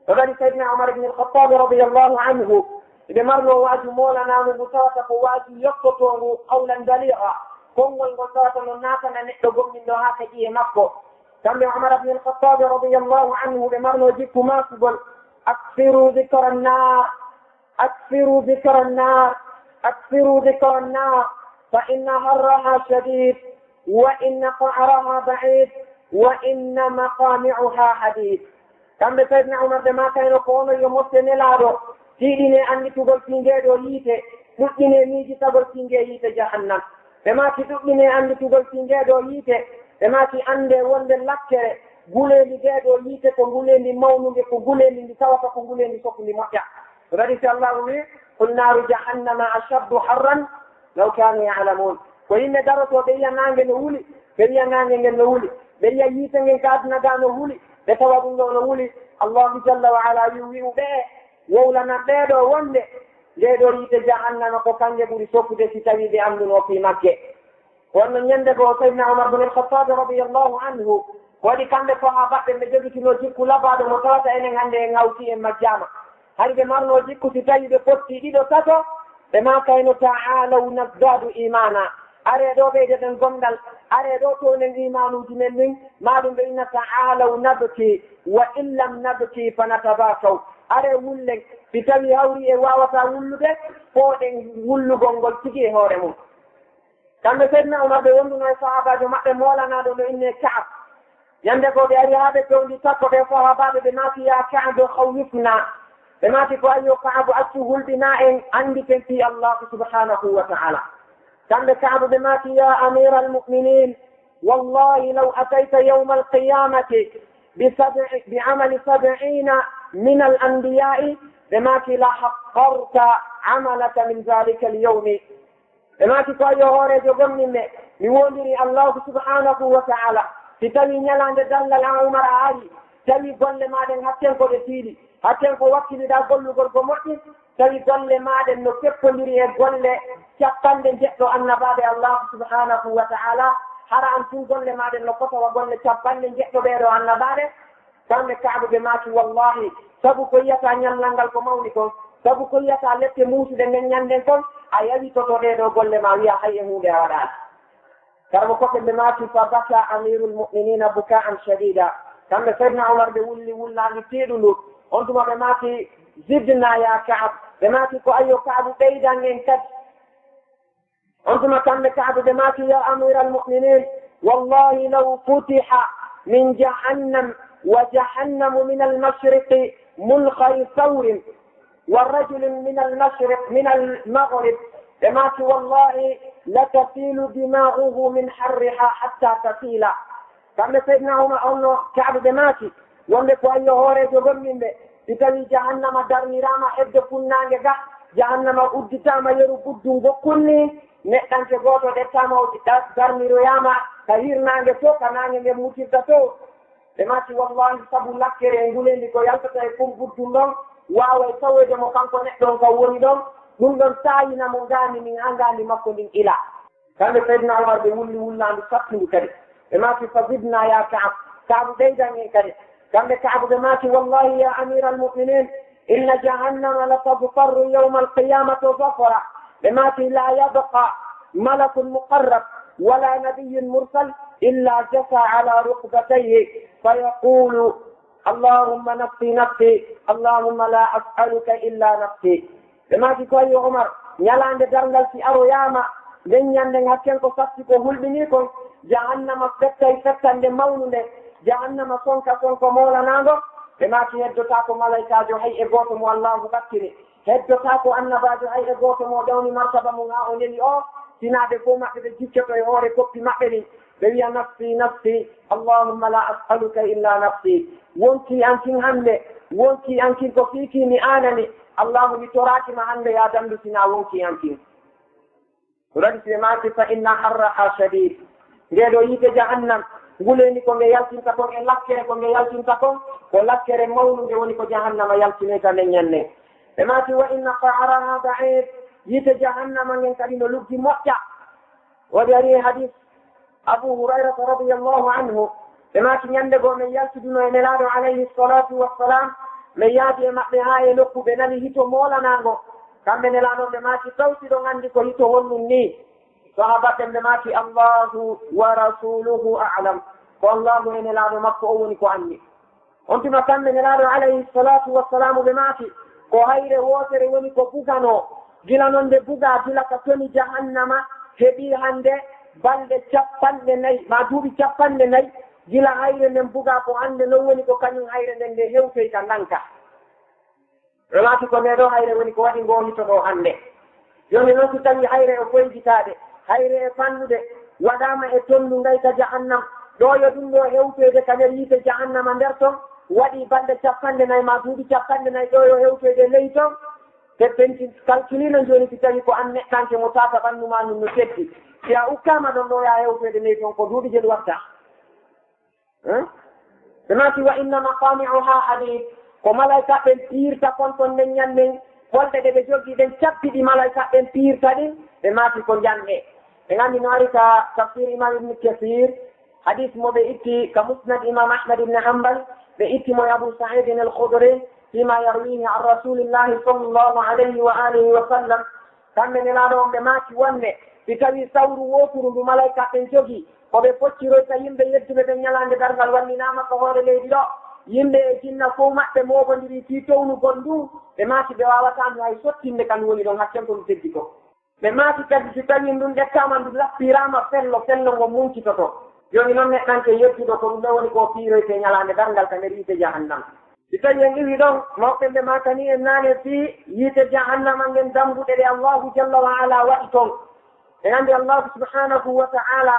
o kadi saydna Umar ibn al-Khattabi radiyallahu anhu ɓe marno waaju molananu ngu tawata ko waaju yottotongu qawlan baliga konngol ngol tawata no naatana neɗɗo gomminɗo ha kadi e makko kamɓe Umar ibn al-Khattabi radiyallahu anhu ɓe marno jikku maasugol أكثروا ذكر النار أكثروا ذكر النار أكثروا ذكر النار فإن حرها شديد وإن قعرها بعيد وإن مقامعها حديد كم سيدنا عمر ما كان يقول يمسن العدو تيديني أني تقول سنجيدو ليته تقلني ميجي تقول سنجيدو جهنم فما تقلني أني تقول سنجيدو ليته فما تأندي وند لكره gulendi ɗeɗo yiite ko gulendi mawnude ko gulendi ndi tawata ko gulendi sokkundi moƴƴa kadi so allahu wi qul naru jahannama ashaddu harran law kanu yalamun ko yimɓe daroto ɓe yiya nangue no wuli ɓe wiya nangue ngen no wuli ɓe yiya yiite ngen ka aduna ga no wuli ɓe tawa ɗum ɗo no wuli allahu jalla wa ala wi'u ɓe wowlana ɓeɗo wonde ndeɗo yiite jahannama ko kanƴe ɓuuri sokkude si tawi ɓe anduno fi magge wonno ñande goo saydna Umar bin al-Khattab radiyallahu anhu waɗi kamɓe sahabaɓe ɓe jogitino jikku labaɗo mo tawata enen hannde en hawti en majjama hari ɓe marno jikku si tawi ɓe potti ɗiɗo tato ɓe makayno ta'alaw nazdadu imana are ɗo ɓeydeɗen gomɗal are ɗo tonen imanuji men nin maɗum ɓe inna ta'alaw nabki wa illam nabki fanatabakaw are wullen si tawi hawri e wawata wullude fooɗen wullugol ngol tigi e hoore mum kamɓe seydna Umar ɓe wonduno e sahabajo maɓɓe molanaɗo no inne Ka'ab yande ko ɓe ari ha ɓe pewndi sappo ɓe sahabaɓe ɓe naati ya Ka'ab khawifna ɓe naati ko ayo Ka'ab accu hulɓina en anditen fi allahu subhanahu wa ta'ala kamɓe Ka'ab ɓe naati ya amira almuminin wallahi law atayta yawma alqiyamati بعمل 70 من الأنبياء بما لحقرت عملك من ذلك اليوم بما تقول هوري جوغم نيوندري الله سبحانه وتعالى تتوي نيلاند دلال عمر علي توي golle maɗen hatten ko ɓe tiiɗi hatten ko wakkiliɗa gollugol ko moƴƴi tawi golle maɗen no keppodiri e golle cappande jeɗɗo annabaɓe allah subhanahu wa ta'ala hara an tun golle maɗen no fotowa golle cappande jeɗɗo ɓeɗo annabaɓe kamɓe kaaɓuɓe maaki wallahi sabu ko yiyata ñallal ngal ko mawni kon sabu ko yiyata lette muusude nden ñanden kon a yawi toto ɗeɗo golle ma wiya hay e hunde a waɗani karmo koɓe ɓe maaki fa baka amirul muminina buka'an shadida kamɓe seydna Umar ɓe wulli wullaɗi tiiɗundu on tuma ɓe maaki zidna ya Ka'ab ɓe maaki ko ayo Ka'abu ɓeydan en kadi on tuma kamɓe Ka'ab ɓe maaki ya amiral muminin wallahi law futiha min jahannam wa jahannamu min almashriqi mulkhay thawrin والرجل من المشرق من المغرب بماك والله لتسيل دماغه من حرها حتى تسيل كما سيدنا عمر أنه كعب بماكي وانك أيه هوري جغمين بتوي جهنم درنيراما حد كنانجا جهنم أدتاما يرو قدن بكني نحن تقوتو دتاما درنيرو ياما تهيرنانجا تو كنانجا موتيتا تو بماكي والله سبو لكري يقولين لكو يلتتا يكون قدن دون wawa tawede mo kanko neɗɗon ka woni ɗon ɗum ɗon sayina mo gandi min angandi makko ndin ila kamɓe seydna Umar ɓe wulli wullandi sattundi kadi ɓe maki fa zidna ya Ka'ab Ka'ab ɓeydan en kadi كم كعب ماتي والله يا أمير المؤمنين إن جهنم لتضطر يوم القيامة ظفرا لماتي لا يبقى ملك مقرب ولا نبي مرسل إلا جثى على ركبتيه فيقول اللهم نفسي نفسي اللهم لا أسألك إلا نفسي لماتي كوي عمر ñalande dargal si aroyama nden ñande hakken ko satti ko hulɓini kon jahannama fettay fettande mawnude jahannama sonka sonko molanago ɓe maki heddota ko malaikajo hay e goto mo allahu ɓattiri heddota ko annabajo hay e goto mo ɗawni martaba mum ha o neli o sinade fo maɓɓe ɓe jikketo e hoore koppi maɓɓe ɗin ɓe wiya nafsi nafsi allahumma la as'aluka illa nafsi wonki ankin hande wonki ankin ko fiikimi anani allahu mi torakima hande ya dandu sina wonki ankin radi si maki fa inna harraha shadid ndeɗo yiite jahannam nguleni ko nge yaltinta kon e lakkere ko nge yaltinta kon ko lakkere mawnude woni ko jahannama yaltineta nden ñanne ɓe mati wa inna qa'araha ba'id yiite jahannama ngen kadi no luggi moƴƴa waɗi ari hadis abu hurairata radiallahu anhu ɓe mati ñande goo min yaltiduno e nelaɗo alayhi salatu wassalam min yaadi e maɓɓe ha e nokku ɓe nani hito molanago kamɓe nelaɗon ɓe mati tawtiɗon andi ko hito honnum ni sahabaɓen ɓe mati allahu wa rasuluhu a'lam ko allahu e nelaɗo makko o woni ko anni on tuma kamɓe nelaɗo alayhi salatu wassalamu ɓe mati ko hayre wotere woni ko bugano gila noon nde buga gila ka toni jahannama heeɓi hande balɗe 4 ma duuɓi 4 gila hayre nden buga ko hande non woni ko kañum hayre nden nde hewtoy ka nanka ɓe mati ko ndeɗo hayre woni ko waɗi ngo hito ɗo hande joni noon so tawi hayre o foyjitaɗe hayre e fannude waɗama e tondu ngay ka jahannam ɗo yo ɗum ɗo hewtoyde ka nder yiite jahannama nder ton waɗi balɗe 4 ma duuɓi 4 ɗo yo hewtoyde ley ton te penti calculino joni si tawi ko an neɗɗanke mo tata ɓannuma num no teddi si a ukkama ɗon ɗo ya hewtoyde ley ton ko duuɓi je ɗi watta ɓe mati wa inna maqami'uha hadid ko malaika ɓen piirta kon ton nden ñanden holɗe ɗe ɓe jogii ɗen cappiɗi malaika ɓen piirta ɗin ɓe mati ko janɗe ɓe gandi no ari ka tafsir imam ibne kathir hadis mo ɓe itti ka musnad imam ahmad ibne hambal ɓe itti mo abu saidin al khudri fima yarwihi an rasulillahi sallllahu alayhi wa alihi wa sallam kamɓe nelaɗo on ɓe mati wonde si tawi sawru woturu ndu malaika ɓen jogii koɓe pocciroyta yimɓe yettuɓe ɓen ñalande dargal wallinama ko hoore leydi ɗo yimɓe e jinna fof maɓɓe moɓodiri fi townugol ndu ɓe mati ɓe wawatanu hay sottinde kan woni ɗon hakken ko ɗum teddi ko ɓe mati kadi si tawi ɗum ɗettama ndu lappirama fello ngo muncitoto joni noon neɗɗanke yettuɗo ko ɗum ɗo woni ko piiroyte ñalande dargal ka nder yiite jahannam si tawi en iwi ɗon mawɓe ɓe makani en nane fi yiite jahannama ngen dambuɗe ɗe allahu jalla wa ala waɗi toon e andi allahu subhanahu wa ta'ala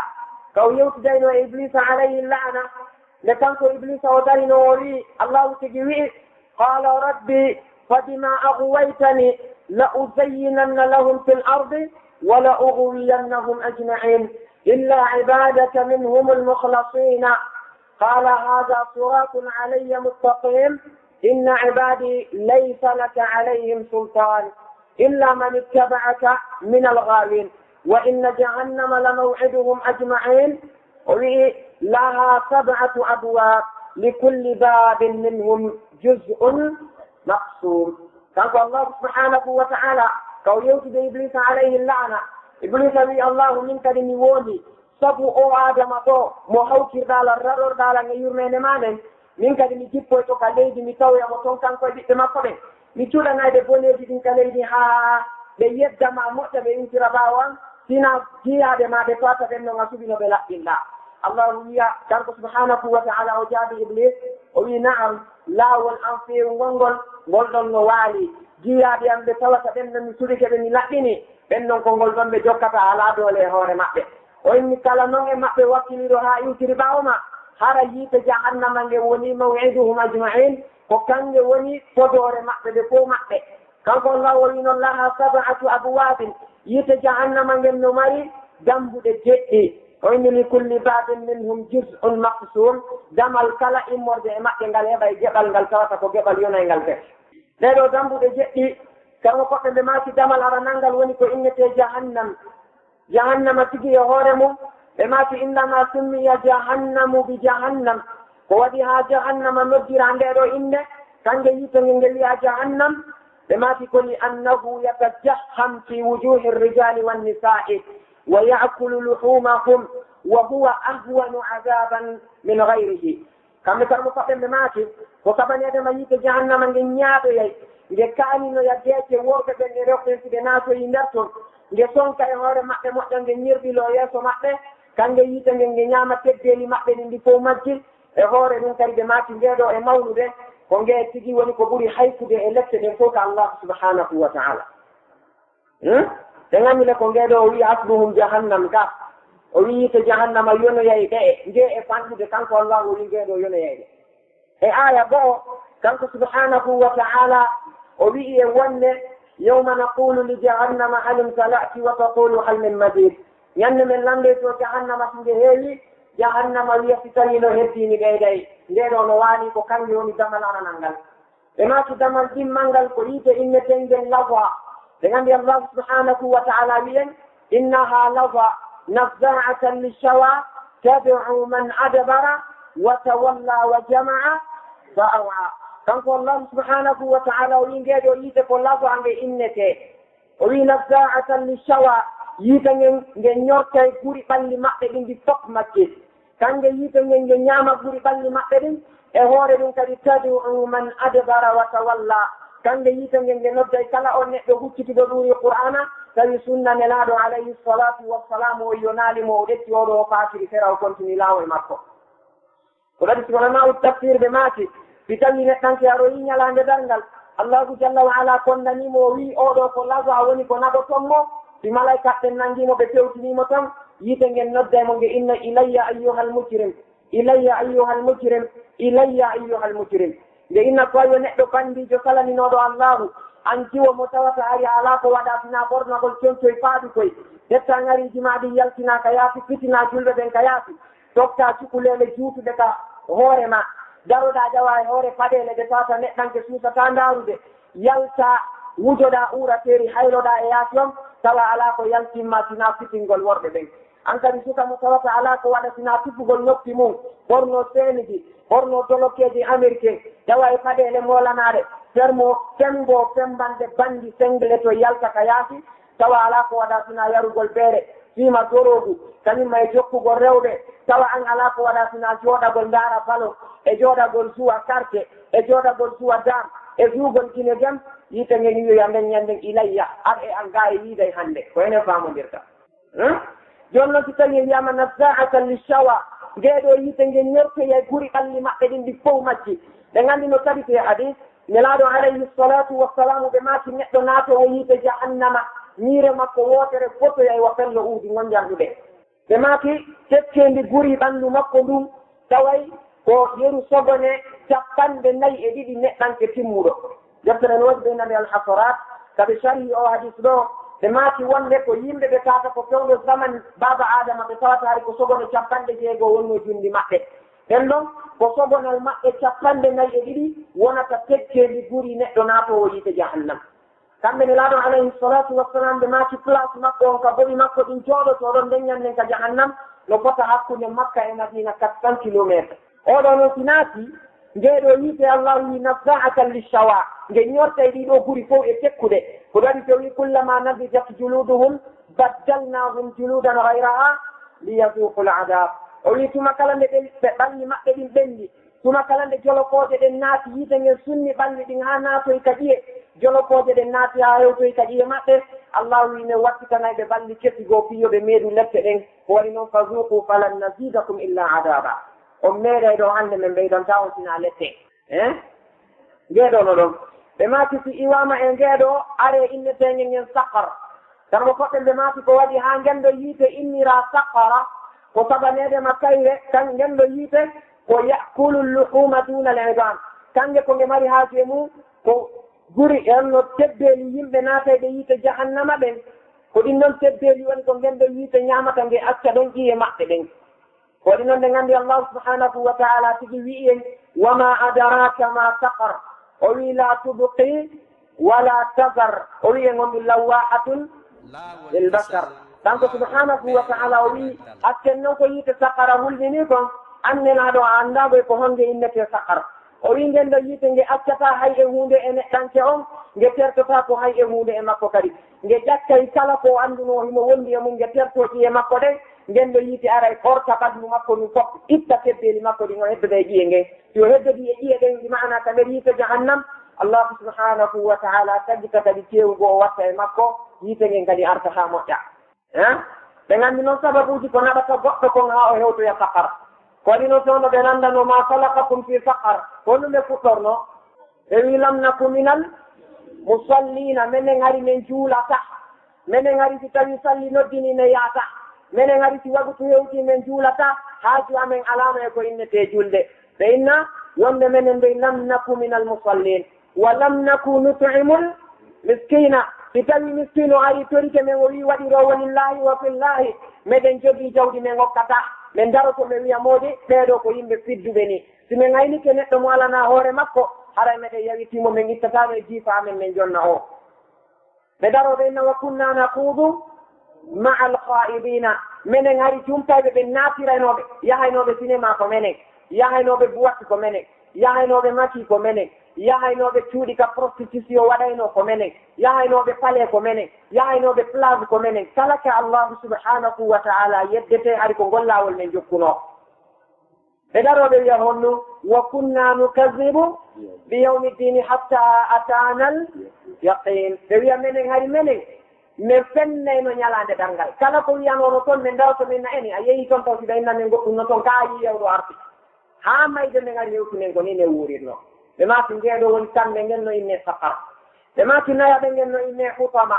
kaw yewtidayno e iblisa alayhi la'na nde kanko iblisa o darino o wi allahu tigi wi'i qala rabbi fabima aghwaytani la uzayyinanna lahum fi l ardi wa la ughwiyannahum ajma'in illa ibadaka minhum almukhlasina qala hadha siratun alayya mustaqim inna ibadi laysa laka alayhim sultan illa man ittaba'aka min alghawin wa inna jahannama lamaw'iduhum ajma'in لها 7 أبواب لكل باب منهم جزء مقسوم كان الله سبحانه وتعالى كو يوجد إبليس عليه اللعنة إبليس بي الله منك لنيوني سبو أو آدم تو محوكر دالا الرر دالا نيورمين مانن منك لنجيبو يتوكا ليدي متويا وطن كان كوي بيت مقبن ميتولا نايد بونيدي دينك ليدي ها بيبدا مع مؤتبه انت رباوان سينا جيادة ما بفاتا بأنه نصبنا بلا إلا الله ويا كان سبحانه وتعالى وجاب إبليس وي نعم لا والأنفير ونقول قولن نوالي جيادة أن بفاتا بأنه نصبك بني لأني بأنه قول ذنب جوكتا على دولي هوري مأبه وإني كالنون مأبه وكيلي رها يوتي باوما هذا ييت جهنم من وني موعدهم أجمعين وكان وني فدور مأبه بفو مأبه كان الله وإن الله 7 أبواب ييت جهنم من نمري دمب الجئي وإن لكل باب منهم جزء مقسوم دم الكلا إمور دي مأبه نغال يبا جبل نغال كواتا جبل يونا نغال فيه لذو دمب الجئي كانوا قطن بماتي دم الأرنانغال ونكو إنتي جهنم تجي يهورمو بماتي إنما سمي جهنم بجهنم ها جهنم نجر عن ديرو إنه كان يتنين لي جهنم بما تقول أنه يتجهم في وجوه الرجال والنساء ويأكل لحومهم وهو أهون عذابا من غيره. كم ترى مقابل بماكي وكمان يدم يت جهنم من النيابة يكاني نو يجيك وورك بين روحي في الناس ويندرتون يسون كاي هور ما تموتن غنير بلو يسو ما كان يت من النيامة تبدي ما بين دي فوماجي هور من كاري بماكي جدو إماونه كونجي تيجي وني كبوري حيث دي إلكت دي فوق الله سبحانه وتعالى. dengan mila kongedo wi asbuhum jahannam ka o wi te jahannam yono yayi de nge e fandu de kanko Allah wi ngedo yono yayi e aya bo kanko subhanahu wa ta'ala o wi e wonne yawma naqulu li jahannama hal talati wa taqulu hal min mazid yanne men lande to jahannama nge heewi jahannama wi fitani no heddini beydai ngedo no wani ko kangi woni damalana nangal e ma ci damal dimmangal ko yite inne tengen lawa dengan dia Allah subhanahu wa ta'ala bilang innaha lawa nazza'atan lishawa tad'u man adbara wa tawalla wa jama'a fa'awa. Kanko Allah subhanahu wa ta'ala wingedo yite ko lawa ange innete o wi nazza'atan lishawa yite nge nyorte guri balli mabbe din di tok makki kange yite nge nyama guri balli mabbe din e hore dum kadi tad'u man adbara wa tawalla kande yitangel nge nodday kala on neɗɗo huccitiɗo ɗuri qur'ana tawi sunna nelaɗo alayhi salatu wassalamu o yonalimo o ɗetti oɗo o faakiri sera o continue lawol makko ko ɗaɗi sigonama ut tafsir ɓe maaki si tawi neɗɗanke aɗo yi ñalande dargal allahu jalla wa ala kondanimo o wi oɗo ko lago a woni ko naɗo tonmo si malaikaɓɓen nangimo ɓe pewtinimo tan yitangel noddaymo nge inna ilayya ayyuha almujrim ilayya ayyuha almujrim ilayya ayyuha almujrim nde inna koyo neɗɗo bandijo salaninoɗo allahu an jiwo mo tawata ari ala ko waɗa sina ɓornagol concoy faaɗi koy detta ngariji maɗi yaltina ka yaafi fitina julɓe ɓen ka yaafi tokka cukalele juutuɗe ka hoore ma daroɗa ƴawa e hoore paɗele ɗe tawata neɗɗanke suusata ndarude yalta wujoɗa urateeri hayloɗa e yaasi on tawa ala ko yaltimma sina fitingol worɓe ɓen an kadi suka mo tawata ala ko waɗa sina tuffugol noppi mum ɓorno senidi ɓorno dolokeji américain tawa e paɗele molanaɗe fermo fembo fembande bandi sengle to yalta ka yaasi tawa ala ko waɗa sina yarugol beere fima dorogu kañumma e jokkugol rewɓe tawa an ala ko waɗa sina jooɗagol ndaara balo e jooɗagol suwa carte e jooɗagol suwa dam e suugol kine jam yite ngen wiyoya nden ñanden ilayya ar e an ga e wiiday hannde ko enen famodirta joni noon si tawi wiyama nazza'atan lishawa ngeeɗo yite nge ñertoye guri ɓalli maɓɓe ɗin ɗi fof majji ɓe nganndi no tabite hadis nelaaɗo alayhi salatu wassalamu ɓe maaki neɗɗo naato o yiite jahannama ñiire makko wootere fotoyay wa fello uudi gonjanɗuɓe ɓe maaki tekkeendi guri ɓanndu makko ndum taway ko yeru sogone 42 neɗɗanke timmuɗo deftere no waɗi ɓeynande alhasarat kaɓe sharhi o hadis ɗo ɓe maaki wonde ko yimɓe ɓe tata ko fewɗo zaman baba adama ɓe tawata hari ko sogone 50 wonno jundi maɓɓe ɓen ɗon ko sogonal maɓɓe 42 wonata tekkendi guri neɗɗo naato o yiite jahannam kamɓe ne laaɗo alayhi salatu wassalam ɓe maaki place makko on ka boɗi makko ɗin jooɗotoɗon ndeññanden ka jahannam no fota hakkunde makka e madina 400 kilométre oɗo noon si naati ngeeɗo yiite allahu wi nazza'atan lishawa nge ñorta e ɗiɗo guri fof e tekkude ko ɗaɗi to wi kullama nadijat juluduhum baddalnahum juludan gayraha liyazuqu ladab o wi tuma kala nde ɓe ɓalli maɓɓe ɗin ɓenndi tuma kala nde jolokoje ɗen naati yiite ngen sunni ɓalli ɗin ha naatoy ka ƴiye jolokoje ɗen naati ha hewtoy ka ƴiye maɓɓe allah wi ne wattitanay ɓe ɓalli kettigo piyoɓe meeɗu lefte ɗen ko waɗi noon fazuqu falan nazidakum illa adaba on meeɗay ɗo hannde men ɓeydonta on sina lette ngeeɗono ɗon ɓe maati si iwama e ngeeɗo are innetege ngen sakar tan mo koɓɓe ɓe maati ko waɗi ha ngendo yiite innira sakara ko sabanede ma kayre kan ngendo yiite ko yakulu luhuma duna al-idam kange ko nge mari haaje mum ko guri en no tebbeli yimɓe naatayɓe yiite jahannama ɓen ko ɗin noon tebbeli woni ko ngendo yiite ñamata nge acca ɗon ƴiye maɓɓe ɗen ko ɗi noon nde nganndi allahu subhanahu wa taala tigi wi'i en wama adaraka ma saqar o wi la tubqi wala tazar o wi en on ɗum lawahatun lil basar kanko subhanahu wa taala o wi atten noon ko yiite saqara hulmini kon annelaɗo a andaɓe ko honde innete sakar o wi ngel ɗo yiite nge accata hay e hunde e neɗɗanke on nge tertota ko hay e hunde e makko kadi nge ƴakkay kala ko annduno himo wondi e mum nge tertoci e makko ɗen ngel ɗo yiite aray horta ɓaddu makko ɗum fof itta tebbeli makko ɗin o heddode e ƴiye nge si o heddodi e ƴiye ɗen ɗi maana ka nder yiite jahannam allahu subhanahu wa taala taggita kadi teewgo o watta e makko yiite ngen kadi arta ha moƴƴa ɓe nganndi noon sababuji ko naɗata goɗɗo kon ha o hewtoya sakar ko waɗi no towno ɓe nanndano ma salakakum fi sakar honɗum ɓe fuɗɗorno ɓe wi lam naku minal musallina minen hari min juulata minen hari si tawi salli noddini ne yaata minen hari si wagu to hewti min juulata haaju amen alano e ko innete julde ɓe inna wonde minen ɓe lam naku minal musallin wa lam naku nutimul miskina si tawi miskino ari torike men o wi waɗiro walillahi wa fillahi meɗen jogii jawdi men hokkata min daroto ɓe wiyamode ɓeeɗo ko yimɓe fidduɓe ni si min aynike neɗɗo mo alana hoore makko haray meɗen yawitimo min ittataɓe e jiifa amen min jonna o ɓe daroɓe inna wa kunna nakuudu maa alqa'idina minen hari jumpayɓe ɓe naatiraynoɓe yahaynoɓe cinéma ko menen yahaynoɓe buwatti ko menen yahaynoɓe maki ko menen yahaynoɓe cuuɗi ka prostitution waɗayno ko menen yahaynoɓe pale ko menen yahaynoɓe plage ko menen kala ka allahu subhanahu wa taala yeddete ari ko gollawol men jokkuno ɓe ɗaroɓe wiya honno wa kunna nukazibu bi yawmi ddini hatta atanal yaqin ɓe wiya menen hari menen min fennayno ñalande ɗanngal kala ko wiyanono toon min dawto min na eni a yeehi toon taw siɓa inna min goɗɗum no toon ka yi yewɗo arti ha mayde min ari hewtumen ko ni ne wuurirno ɓe maati ngeeɗo woni kamɓe ngen no inne sakar ɓe maati nayaɓe ngen no inne hutama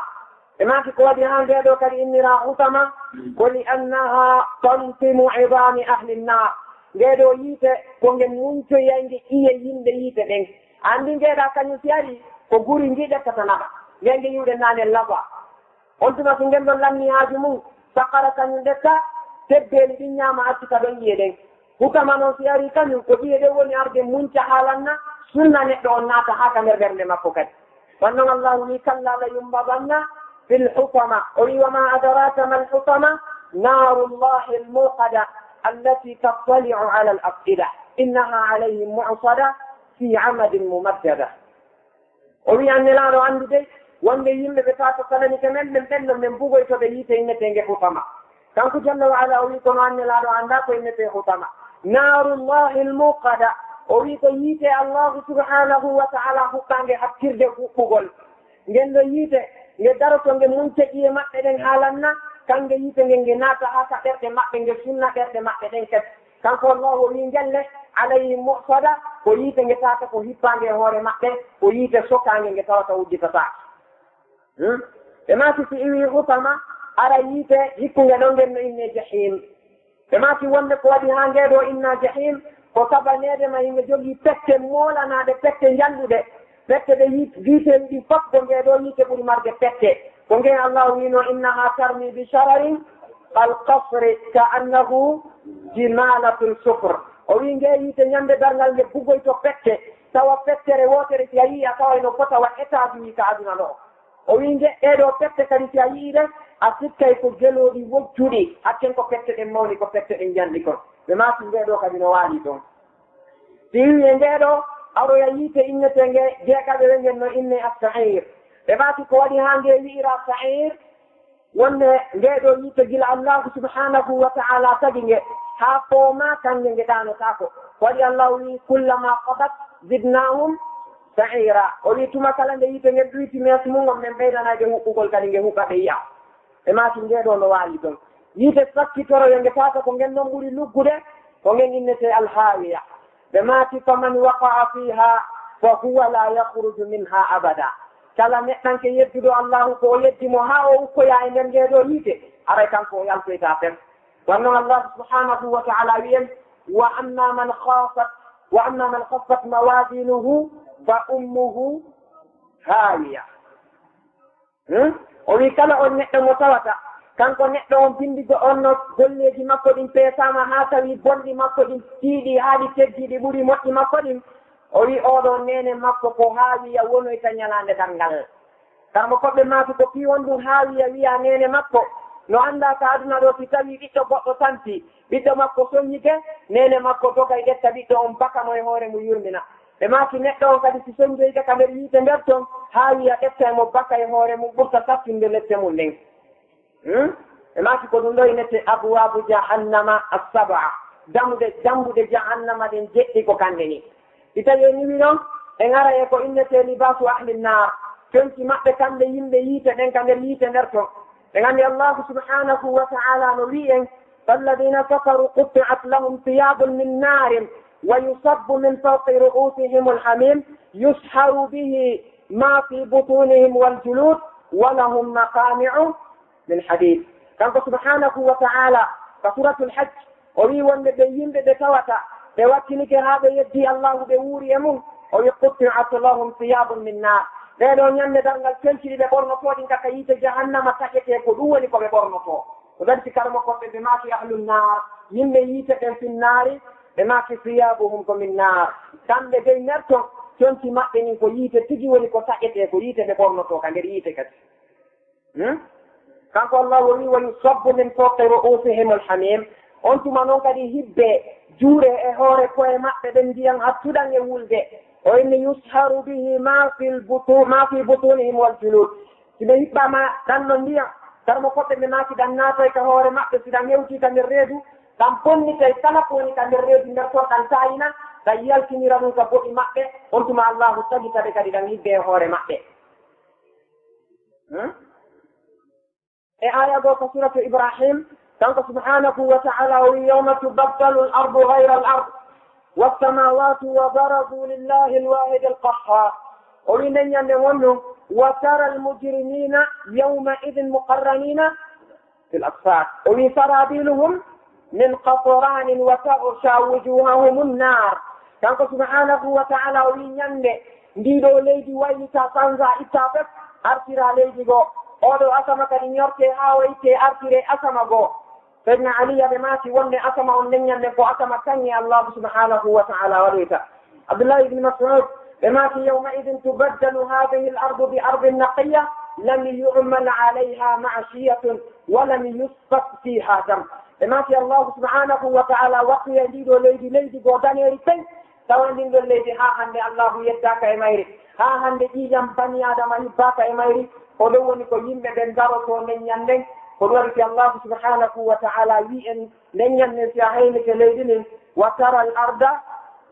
ɓe maati ko waɗi ha ngeeɗo kadi innira hutama ko li annaha tantimu idami ahli nnar ngeeɗo yiite ko ngen muncoyayge ƴiye yimɓe yiite ɗen andi ngeeɗa kañum si ari ko guri ngi ƴettata naɓa ngenge yiwɗe nane laba on tuma so ngen ɗon lanni haaju mum sakara kañum ɗetta tebbeeli ɗin ñaama accita ɗon ƴiye ɗen hutama noon si ari kañum ko ƴiye ɗen woni arde munca haalanna sunna neɗɗo on naata haa ka nder ɓernde makko kadi wannoon allahu wi kalla la yumbaganna fi lhutama o wi wama adraka ma lhutama naru llahi almuqada allati tattaliu ala al afida innaha alayhim mu'sada fi amadin mumaddada o wi annelaaɗo anndi dey wonde yimɓe ɓe tata salanike men min ɓenno min bugoytoɓe yiite innetenge hutama kanko jalla wa ala o wi kono annelaaɗo annda ko innete hutama naru llahi almuqada o wi ko yiite allahu subhanahu wa taala hukkange hakkirde huɓɓugol ngen ɗo yiite nge daroto nge munce ƴiye maɓɓe ɗen haalanna kange yiite nge nge naata ha ka ɗerɗe maɓɓe nge sunna ɗerɗe maɓɓe ɗen kadi kanko allahu o wi ngelle alayhim mu'sada ko yiite nge tata ko hippange e hoore maɓɓe ko yiite sokkange nge tawata wujjitata ɓe maati si iwi hutama ara yiite hikkunge ɗon ngen no inne jahim ɓe maati wonde ko waɗi ha ngeeɗo inna jahim ko sabaneede ma yimɓe jogii pette moolanaɗe pette njalluɗe pette ɗe wiiteeɗi ɗi fof ko ngeeɗo yiite ɓuri marde pette ko ngeen allahu wino innaha tarmi bi shararin kal kasri ka annahu jimalatun sufre o wi ngee yiite ñamde darngal nge bugoyto pette tawa pettere wootere si a yii a tawa no fota wa état wi ka aduna ɗo o wi nge ɗeɗo pette kadi si a yii ɗen a sikkay ko gelooɗi wojjuɗi hakken ko pette ɗen mawni ko pette ɗen janɗi kon ɓe maati ngeeɗo kadi no waali toon si wiye ngeeɗo aroya yiite innete nge jeegaɓe ɓe ngen no inne as-sa'ir ɓe maati ko waɗi ha nge wi'ira sa'ir wonde ngeeɗo yiite gila allahu subhanahu wa ta'ala tagi nge ha fooma kange nge ɗanotako ko waɗi allahu wi kullama qadat zidnahum sa'ira o wi tuma kala nde yiite nge ɗuyti mees mumon men ɓeydanade huɓɓugol kadi nge huɓɓa ɓe yiya ɓe maati ngeeɗo no waali ɗon yiite sakkitoroyo nge tata ko ngen ɗon ɓuri luggude ko ngen innete alhawiya ɓe maati faman waqa'a fiha fa huwa la yakhruju minha abada kala neɗɗanke yedduɗo allahu ko o yeddimo ha o ukkoya e nder ngeeɗo yiite aray kanko o yaltoyta fen wannoon allahu subhanahu wa taala wiyen wa amma man khaffat mawazinuhu fa ummuhu hawiya o wi kala on neɗɗo mo tawata kanko neɗɗo on bindigo on no golleji makko ɗin peesama ha tawi bonɗi makko ɗin tiiɗi haaɗi teggiɗi ɓuri moƴƴi makko ɗin o wi oɗo nene makko ko haawiya wonoyta ñalande ɗanngal karmo koɓɓe maaki ko piwon ɗum haawiya wiya nene makko no anda ka aduna ɗo si tawi ɓiɗɗo goɗɗo tanti ɓiɗɗo makko soññike nene makko dogay ƴetta ɓiɗɗo on bakano e hoore mum yurmina ɓe maki neɗɗo on kadi si soñjoyde ka nder yiite nder toon haa wiya ƴetta emo baka e hoore mum ɓurta sattinde lette mum nden ɓe maki ko ɗum ɗo inete abwabu jahannama assab'a dambude jahannama ɗen jeɗɗi ko kanɗe ni si tawi en niwi noon en ara e ko innete libasu ahli nnar conci maɓɓe kamɓe yimɓe yiite ɗen ka nder yiite nder toon ɓe gandi allahu subhanahu wa ta'ala no wi en falladina kafaru qutti'at lahum thiyabun min narin wa yusabbu min fawqi ru'usihim alhamim yusharu bihi ma fi butunihim waljulud wa lahum maqami'u min hadid kanko subhanahu wa ta'ala ka suratul hajj o wi wonde ɓe yimɓe ɓe tawata ɓe wakkinike haa ɓe yeddi allahu ɓe wuuri e mum o wi qutti'at lahum thiyabun min nar ɓeɗo ñande dalngal celciɗi ɓe ɓornotoɗin kaka yiite jahannama taƴete ko ɗum woni ko ɓe ɓornoto o darti karmo koɓɓe ɓe maaki ahlun nar yimɓe yiite ɓen finnaari ɓe maaki thiyabuhum ko min nar kamɓe dey nder ton conci maɓɓe nin ko yiite tigi woni ko taƴete ko yiite ɓe ɓornoto ka nder yiite kadi kanko allah woni wa yusabbu min fawqi ru'usihim alhamim on tuma noon kadi hibbe juure e hoore koye maɓɓe ɓen ndiyan hattuɗan e wulde o inni yusharu bihi ma fi butunihim waljulud si ɓe hiɓɓama ɗan no ndiyan karmo koɓɓe ɓe maaki ɗan naatoy ka hoore maɓɓe si ɗan hewti ka nder reedu ɗan ponnitay kala ko woni ka nder reedu nder toon ɗan tayina ɗan yaltinira ɗum ka boɗi maɓɓe on tuma allahu tagitaɓe kadi ɗan hibbe e hoore maɓɓe e aya goo ka suratu ibrahim kanko subhanahu wa ta'ala o wi yawma tubaddalu al ardu gayra al ard والسماوات وبرزوا لله الواحد القهار ومن ينهم وترى المجرمين يومئذ مقرنين في الأقصار ومن سرابيلهم من قطران وتغشى وجوههم النار كان سبحانه وتعالى ومن ينهم ndiɗo leydi waylita sanza ittafek artira leydi goo oɗo asama kadi ñorte ha wayte artire asama goo sayyidina ali ɓe maati wonde asama on leññande ko asama kanŋe allahu subhanahu wa ta'ala waɗoyta abdoullahi ibne mas'ud ɓe maati yawma idin tubaddalu hadihi l ardu bi ardin naqiya lam yu'mal alayha ma'siyatun wa lam yusfak fiha dam ɓe maati allahu subhanahu wa ta'ala waqiya ndiɗo leydi goo daneri pen tawa ndin ɗon leydi ha hande allahu yeddaka e mayri ha hande ƴiƴam bani adama hibbaka e mayri ko ɗon woni ko yimɓe ɓen garoto leññanden ko ɗum waɗi allahu subhanahu wa ta'ala wi en leññannen si a haynike leydi nin wa tara al arda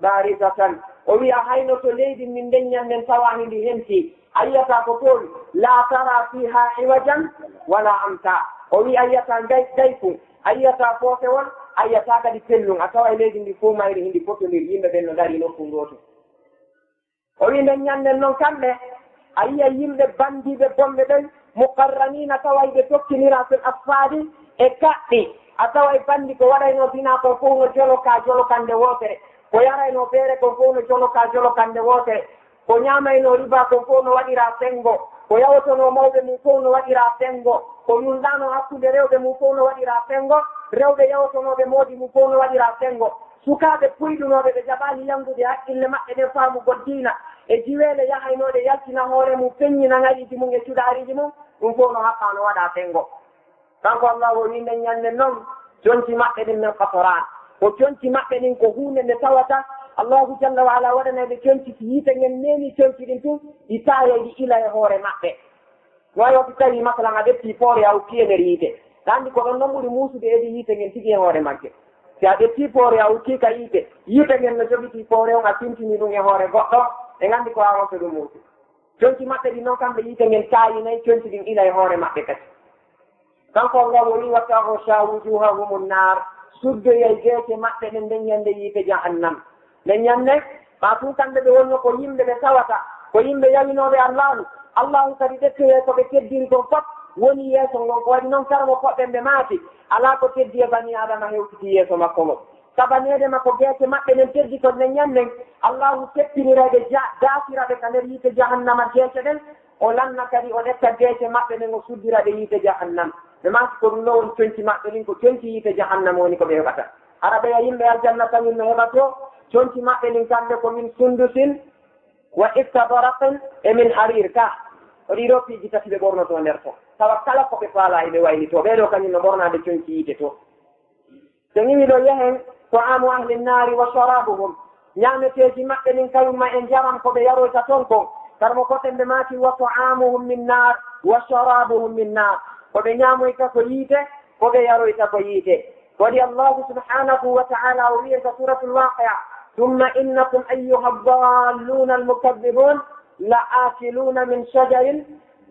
barizatan o wi a haynoto leydi min leññannen tawani ndi henti a yiyata ko toon la tara fiha iwajan wala amta o wi a yiyata gayfu a yiyata foosewol a yiyata kadi pellum a tawa leydi ndi fo mayri hindi fotodir yimɓe ɓen no dari nokku ngoto o wi leññannen noon kamɓe a yiya yimɓe bandiɓe bonɓe ɓen muqarranina taway ɓe tokkinira fil asfadi e kaɗɗi a taway bandi ko waɗayno bina ko fof no jolokande wotere ko yarayno feere ko fof no jolokande wotere ko ñamayno riba ko fof no waɗira sengo ko yawotono mawɓe mum fof no waɗira sengo ko yulɗano hakkude rewɓe mum fof no waɗira sengo rewɓe yawotonoɓe moodi mum fof no waɗira sengo sukaɓe puyɗunoɓe ɓe jaɓani yangude haqqille maɓɓe ɗen faamugol diina e jiweele yahaynode yaltina hoore mum peññina ŋaɗiji mum e cuɗariji mum ɗum fof no haqqano waɗa sengo kanko allah woni nden ñande noon jonti maɓɓe ɗin men katoran ko jonti maɓɓe ɗin ko hunde nde tawata allahu jalla wa ala waɗanaɓe jonti si yiite ngen neni jonti ɗin tun ɗi taye ɗi ila e hoore maɓɓe wayo so tawi masalan a ɗetti poore a ukki e nder yiite andi ko ɗon noon ɓuri muusude edi yiite ngen tigi e hoore magge si a ɗetti poore a ukki ka yiite ngen no jogiti poore on a tintini ɗum e hoore goɗɗo ɓe gandi ko a wonto ɗum muusi jonti maɓɓe ɗin noon kamɓe yiite ngen tayinayi jonti ɗin ila e hoore maɓɓe kadi kanko allah woni wa taghsha wujuhahum nnar suddoyay geete maɓɓe ɗen nden ñande yiite jahannam nden ñande ɓa tun kamɓe ɓe wonno ko yimɓe ɓe tawata ko yimɓe yawinoɓe allahu kadi ɗettoye ko ɓe keddiri kon fof woni yeeso ngon ko waɗi noon karmo koɓɓen ɓe maati ala ko teddi e bani adama hewtiti yeeso makko ngo sabanede makko geete maɓɓe nen teddi ko nden ñanden allahu seppinireɓe daasiraɓe ka nder yiite jahannama geece ɗen o lanna kadi o ɗetta geece maɓɓe nden o suddiraɓe yiite jahannam ɓe maati ko ɗum ɗo woni conci maɓɓe ɗin ko conci yiite jahannama woni ko ɓe heɓata ara ɓeya yimɓe aljanna kañum no heɓato conci maɓɓe ɗin kamɓe ko min sundusin wa istabaraqin e min harir ka ɗiɗo piiji tati ɓe ɓornoto nder to tawa kala ko ɓe faala eɓe wayli to ɓeɗo kañum no ɓornade conki yite to so ñiwi ɗo yehen ta'amu ahli nnari wa sharabuhum ñameteji maɓɓe nin kayumma en jaram ko ɓe yaroyta toon kon karmo koten ɓe maati wa ta'amuhum min nar wa sharabuhum min nar ko ɓe ñamoyta ko yiite ko ɓe yaroyta ko yiite waɗi allahu subhanahu wa ta'ala o wiye ka suratu lwaqia thumma innakum ayuha ddalluna almukadibun la akiluna min shajarin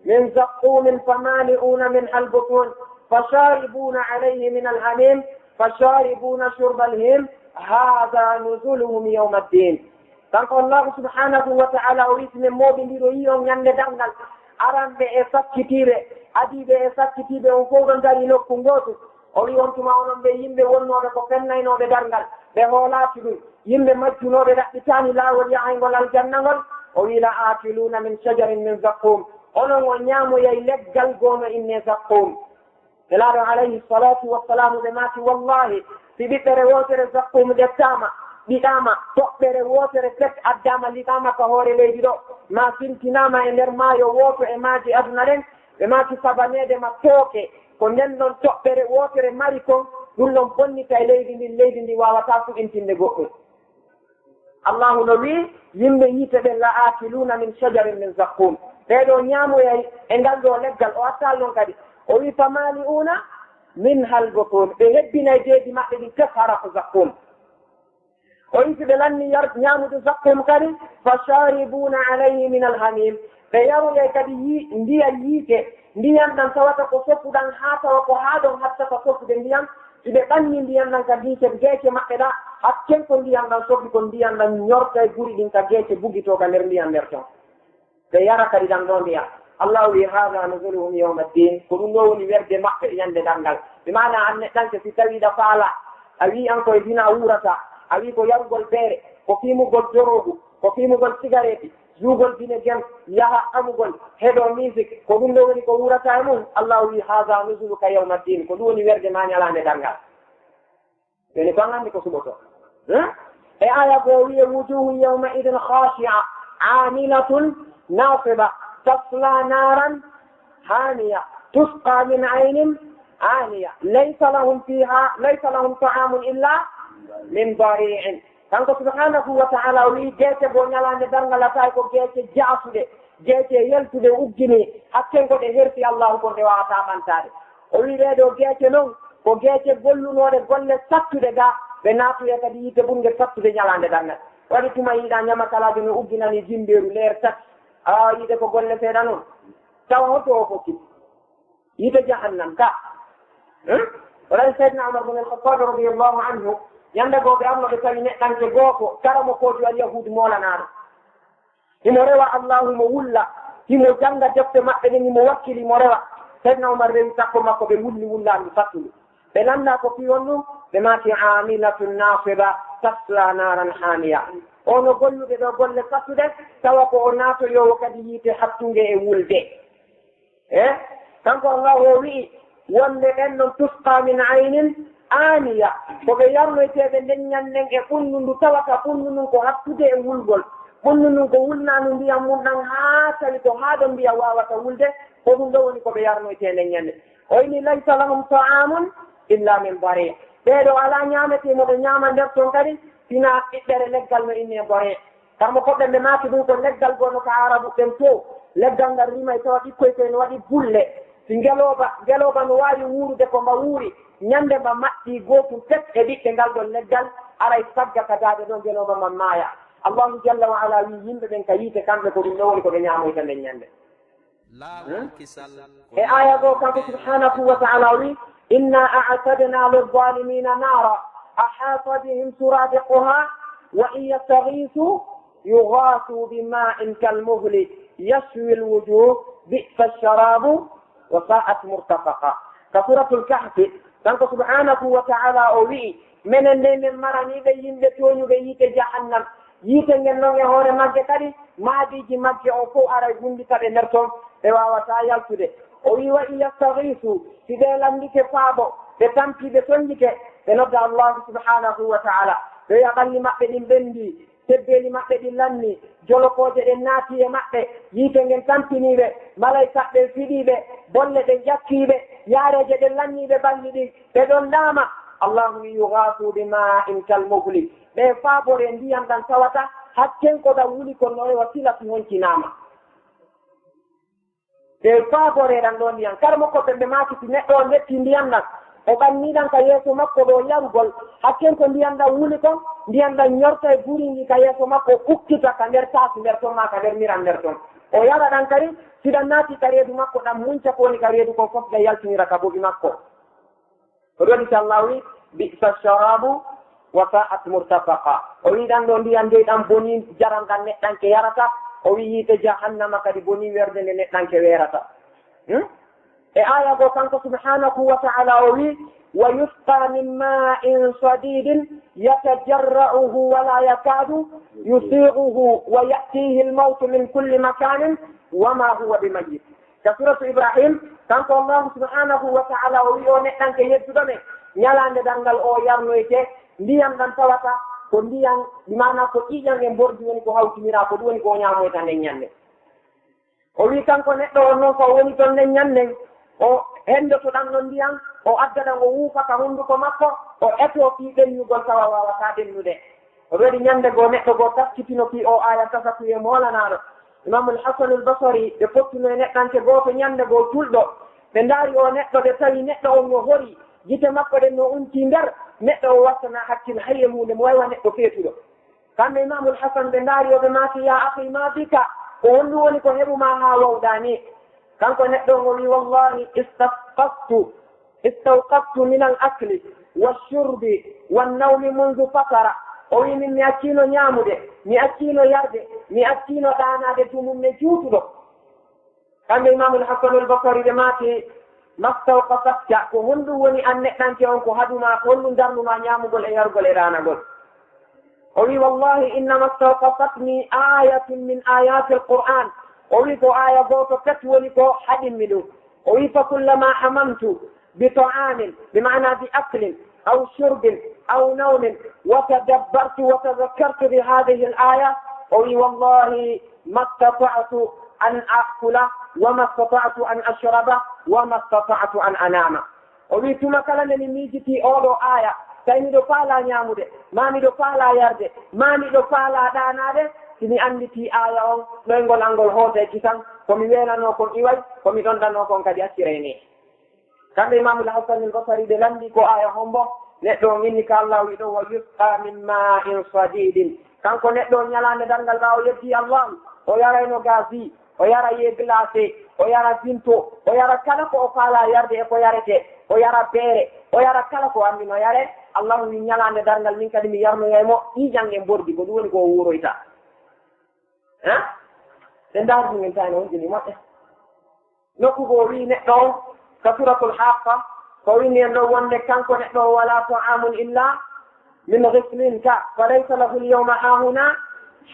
min zaqumin famali'una min albutun fasharibuna alayhi min alhamim fasharibuna shurba alhim hada nuzuluhum yawma ddin kanko allahu subhanahu wa ta'ala o wismin moɓe ndiɗo yiyon ñande dangal aranɓe e sakkitiɓe adiɓe e sakkitiɓe on fof ɗon dari nokku gootu o wi on tuma onon ɓe yimɓe wonnoɓe ko fennaynoɓe dargal ɓe hoolaki ɗum yimɓe majjunoɓe ɗaɓɓitani laawol yahayngol aljanna ngol o wi la akiluna min shajarin min zaqqum onon o ñaamoyay leggal goono inne zaqqum nelaɗo alayhi salatu wassalamu ɓe maati wallahi si ɓiɓɓere wotere zaqqum ɗeftama ɗiɗama toɓɓere wotere tek addama liɗama ka hoore leydi ɗo ma sintinama e nder maayo woto e maaji aduna ɗen ɓe maati sabanede ma tooke ko nden ɗon toɓɓere wotere mari kon ɗum ɗon bonnita e leydi ndi wawata fuɗintinde goɗɗum allahu no wi yimɓe yiite ɓe la akiluna min shajarin min zaqqum ɓeɗo ñaamoyay e ngal ɗo leggal o attal noon kadi o wi famali'una min halbutun ɓe hebbinay deedi maɓɓe ɗi tes hara ko zaqqum o wi si ɓe lanni ñaamude zaqqum kadi fasharibuna alayhi min alhamim ɓe yaroye kadi ndiya yiite ndiyam ɗan tawata ko soppuɗan ha tawa ko ha ɗon hattata soppude ndiyam si ɓe ɓanni ndiyam ɗan ka diise geece maɓɓe ɗa hakken ko ndiyam ɗan soppi ko ndiyam ɗan ñorta e guri ɗin ka geece bugitoka nder ndiyam nder ton ɓe yara kadi ɗan ɗo ndiyam allah wi hada nuzuluhum yawma ddin ko ɗum ɗo woni werde maɓɓe ñande ɗanngal ɓe maana an neɗɗanke si tawiɗa faala a wi an koye dina wurata a wi ko yarugol feere ko fimugol jorogu ko fimugol cigarette juugol dine gem yaha amugol heɗo musique ko ɗum ɗo woni ko wurata e mum allah wi hada nuzuluka yawma ddin ko ɗum woni werde ma ñalande ɗanngal ɓeni ko an anndi ko suɓoto e aya goo wiye wujuhu yawma idin khashia amilatun nasiba tasla naran haniya tusqa min aynin aniya laysa lahum ta'amun illa min dari'in kanko subhanahu wa ta'ala o wi geece goo ñalande darngal atay ko geece jaasude geece yeltude uggini hakken ko ɗe herti allahu ko nde wawata ɓantade o wi ɗeɗo geece noon ko geece gollunoɗe golle sattude ga ɓe naatuye kadi yite ɓurge sattude ñalande darngal waɗi tuma yiiɗa ñamakalaji no ugginani jimbeeru leer tati a yiide ko golle seeɗa noon tawa hoto o fokki yite jahannam ka waɗani seydna omar bne alkhattabe radiallahu anhu ñande goo ɓe amnoɓe tawi neɗɗanke gooko karamo kooju al yahude molanaɗo himo rewa allahu mo wulla himo jannga defte maɓɓe ɗen himo wakkili mo rewa seydna omar rewi sakko makko ɓe wulli wullandi fattude ɓe landa ko fi on ɗum ɓe maati amilatun nasiba tasla naran haniya ono gollude ɗo golle fattude tawa ko o naatoyowo kadi yiite hattunge e wulde kanko allahu o wi'i wonde ɗen ɗon tusqa min aynin aniya ko ɓe yarnoyteɓe nden ñanden e ɓunnu ndu tawata ɓunnu ndun ko hattude e wulgol ɓunnu ndun ko wulnanu ndiyam mum ɗan haa tawi to haa ɗon ndiyam wawata wulde ko ɗum ɗo woni ko ɓe yarnoyte nden ñande o ini laysa lahum ta'amun illa min dari ɓeɗo ala ñametemo ɓe ñama nder ton kadi sina ɓiɓɓere leggal no inne bore karmo koɓɓe ɓe maati ɗum ko leggal gono ko arabu ɓen to leggal ngal rimay tawa ɓikkoy koye no waɗi bulle si ngeloba no wawi wuurude ko mba wuuri ñande mba maɗɗi gootum tek e ɓiɓɓe ngal ɗon leggal aray saggakadaade ɗo ngeloba mba maaya allahu jalla wa ala wi yimɓe ɓen ka yiite kamɓe ko ɗum ɗo woni koɓe ñamoyta nden ñande e aya goo kanko subhanahu wa taala wi inna a'tadna lilzalimina nara ahata bihim suradiquha wa in yastagisu yughasu bima'in kalmuhli yashwi alwujuh bi'sa alsharabu wa sa'at murtafaqa ka suratul kahfi kanko subhanahu wa ta'ala o wi'i menen nde min maraniɓe yimɓe toñuɓe yiite jahannam yiite ngen noon e hoore magge kadi maadiji magge o fof ara gunditaɓe nder toon ɓe wawata yaltude o wi wa in yastagisu si ɓe landike faabo ɓe tampi ɓe soñjike ɓe nodda allahu subhanahu wa ta'ala ɓe wiya ɓalli maɓɓe ɗin ɓendi tebbeeli maɓɓe ɗi lanni jolokooje ɗen naati e maɓɓe yiite ngen tampiniiɓe malaykaɓe fiɗiiɓe bolle ɗen ƴakkiiɓe yaareeje ɗen lanniiɓe balli ɗi ɓe ɗon ɗaama allahu wi yugaatu bima in kalmuhli ɓe faabore ndiyam ɗan tawata hakken ko ɗan wuli ko noye wa silati honcinaama ɓe faabore ɗan ɗo ndiyam kala mo ko ɓe maakiti neɗɗo o netti ndiyam ɗan o ɓanniɗan ka yeeso makko ɗo yarugol hakken ko ndiyam ɗan wuli kon ndiyam ɗan ñorta e buringi ka yeeso makko ukkita ka nder taasi nder ton ma ka nder miran nder ton o yara ɗan kadi siɗan naati ka reedu makko ɗan munca ko woni ka reedu ko fof ɗa yaltinira ka bogi makko oɗoni sallah wi bisa sharabu wa sa'at murtafaqa o wi ɗan ɗo ndiyam nde ɗan boni jaram ɗan neɗɗanke yarata o wi yiite jahannama kadi boni werde nde neɗɗanke weerata e aya go kanko subhanahu wa ta'ala o wi wa yusqa min ma'in sadidin yatajarra'uhu wa la yakadu yusi'uhu wa ya'tihi al-mawtu min kulli makanin wa ma huwa bimayyit ka suratu ibrahim kanko allah subhanahu wa ta'ala o wi o neɗɗanke yedduɗome ñalande dangal o yarnoyte ndiyam ɗan tawata ko ndiyam mana ko ƴiƴan e mbordi woni ko hawtinira ko ɗum woni ko ñamoyta nden ñande o wi kanko neɗɗo on noon ko woni toon nden ñanden o hendoto ɗan ɗon ndiyam o addaɗan o wuufaka hunnduko makko o eto fii ɗennyugol tawa wawata ɗennude o weɗi ñande goo neɗɗo goo taskitino fii o aya tasatu e molanaɗo imamul hasan al basari ɓe pottuno e neɗɗanke gooto ñande goo tulɗo ɓe ndaari o neɗɗo ɓe tawi neɗɗo on no hori gite makko ɗen no unti nder neɗɗo o wattana hakkille hayye muɗe mo waywa neɗɗo feetuɗo kamɓe imamul hasan ɓe ndaari o ɓe maati ya akhi ma bika ko honɗum woni ko heɓuma ha wawɗani kanko neɗɗo o wi wallahi istawqaftu min al akli walshurbi wannawmi mundu fatara o wi min mi accino ñaamude mi accino yarde mi accino ɗanade dumum ne juutuɗo kamɓe imamul hasan al basari ɓe maati mastawqafatka ko honɗum woni an neɗɗanke on ko haɗuma ko honɗum darnuma ñamugol e yarugol e ranagol o wi wallahi innama stawqafatni ayatun min ayati alquran o wi ko aya goto kati woni ko haɗinmi ɗum o wi fa kullama hamamtu bi ta'amin bimana bi aklin aw shurbin aw nawmin wa tadabbartu wa tadhakkartu bi hadihi al-aya o wi wallahi ma stata'tu an akula wa ma stata'tu an ashraba wa ma stata'tu an anama o wi tuma kala nde mi miijiti oɗo aya tawi miɗo faala ñaamude ma miɗo faala yarde ma miɗo faala ɗanade simi anditi aya on ɗoygol angol hooteji tan komi weelano kon iway komi ɗonɗano kon kadi accireni kamɓe imamul hasan al basari ɓe landi ko aya hombo neɗɗo o inni ka allah wiɗo wa yusqa min ma'in sadidin kanko neɗɗo ñalande dangal ɓa o yeddi allah o yarayno gasi o yara ye glacé o yara vinto o yara kala ko o faala yarde e ko yarete o yara beere o yara kala ko anndi no yare allah wi ñalande darngal min kadi mi yarnoyaymo ƴiiƴange mbordi ko ɗum woni ko wuuroyta ɓe ndaardi min tani on jini moƴƴe nokku ko wi neɗɗo on ka suratul haqqa ko winni en ɗo wonde kanko neɗɗo o wala ta'amun illa min ghislin ka fa laysa lahu lyawma hahuna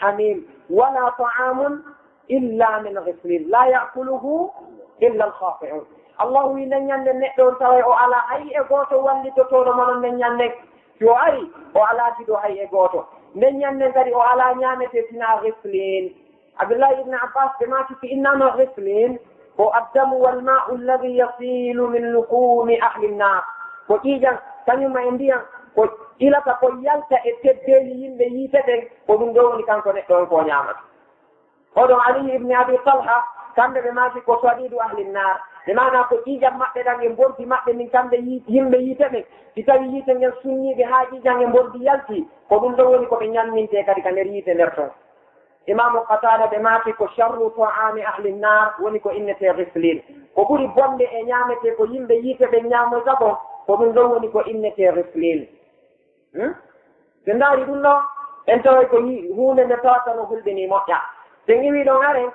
hamim wala ta'amun illa min ghislin la yakuluhu illa alkhafi'un allah wi nden ñande neɗɗo on tawa o ala hay e gooto wallitotoɗo monon nden ñande yo ari o alaati ɗo hay e gooto nden ñande kadi o ala ñamete sina ghislin abdoullahi ibne abbas ɓe maati fi innama ghislin ko addamu walma'u alladi yasilu min luqumi ahli nnar ko ƴiiƴan kañuma e ndiyan ko ilata ko yalta e teddeeli yimɓe yiite ɗen ko ɗum ɗo woni kanko neɗɗo on ko ñamata oɗon ali ibne abi talha kamɓe ɓe maati ko sadidu ahli nnar ɓe mana ko ƴiiƴam maɓɓe ɗan e mbordi maɓɓe min kamɓe yimɓe yiite ɓen si tawi yiite ngen sunniɓe ha ƴiiƴan e mbordi yalti ko ɗum ɗo woni koɓe ñamminte kadi ka nder yiite nder ton imamu qatada ɓe maati ko charru ta'ami ahli nnar woni ko innete ghislin ko ɓuri bonde e ñamete ko yimɓe yiite ɓe ñamoyta ko ɗum ɗo woni ko innete ghislin ɓe ndaari ɗum ɗo en tawa ko hunde nde tawata no hulɓini moƴƴa sen iwi ɗon are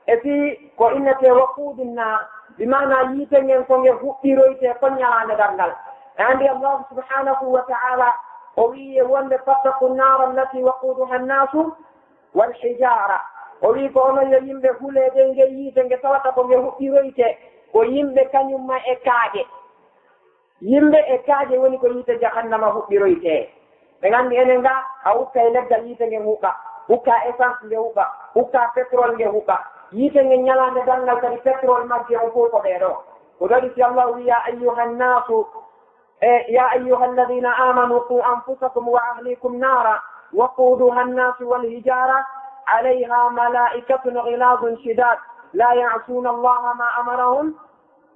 e fi ko innete waqudinnar bimana yiite ngen ko nge huɓɓiroyte ko ñalande darngal e andi allahu subhanahu wa ta'ala o wiye wonde fattaku nar allati waquduha annasu walhijara o wi ko onon yo yimɓe huleɗe nge yiite nge tawata ko nge huɓɓiroyte ko yimɓe kañumma e kaaƴe yimɓe e kaaƴe woni ko yiite jahannama huɓɓiroyte ɓe nganndi enen nga a hukka e leggal yiite ngen huɓɓa hukka essence nge huɓa hukka pétrole nge huɓa yiite nge ñalande dangal kadi pétrole majje o fof ko ɓeeɗo ko ɗaɗi si allah wi ya ayuha nnasu يا أيها الذين آمنوا قوا أنفسكم وأهليكم نارا وقودها الناس والحجارة عليها ملائكة غلاظ شداد لا يعصون الله ما أمرهم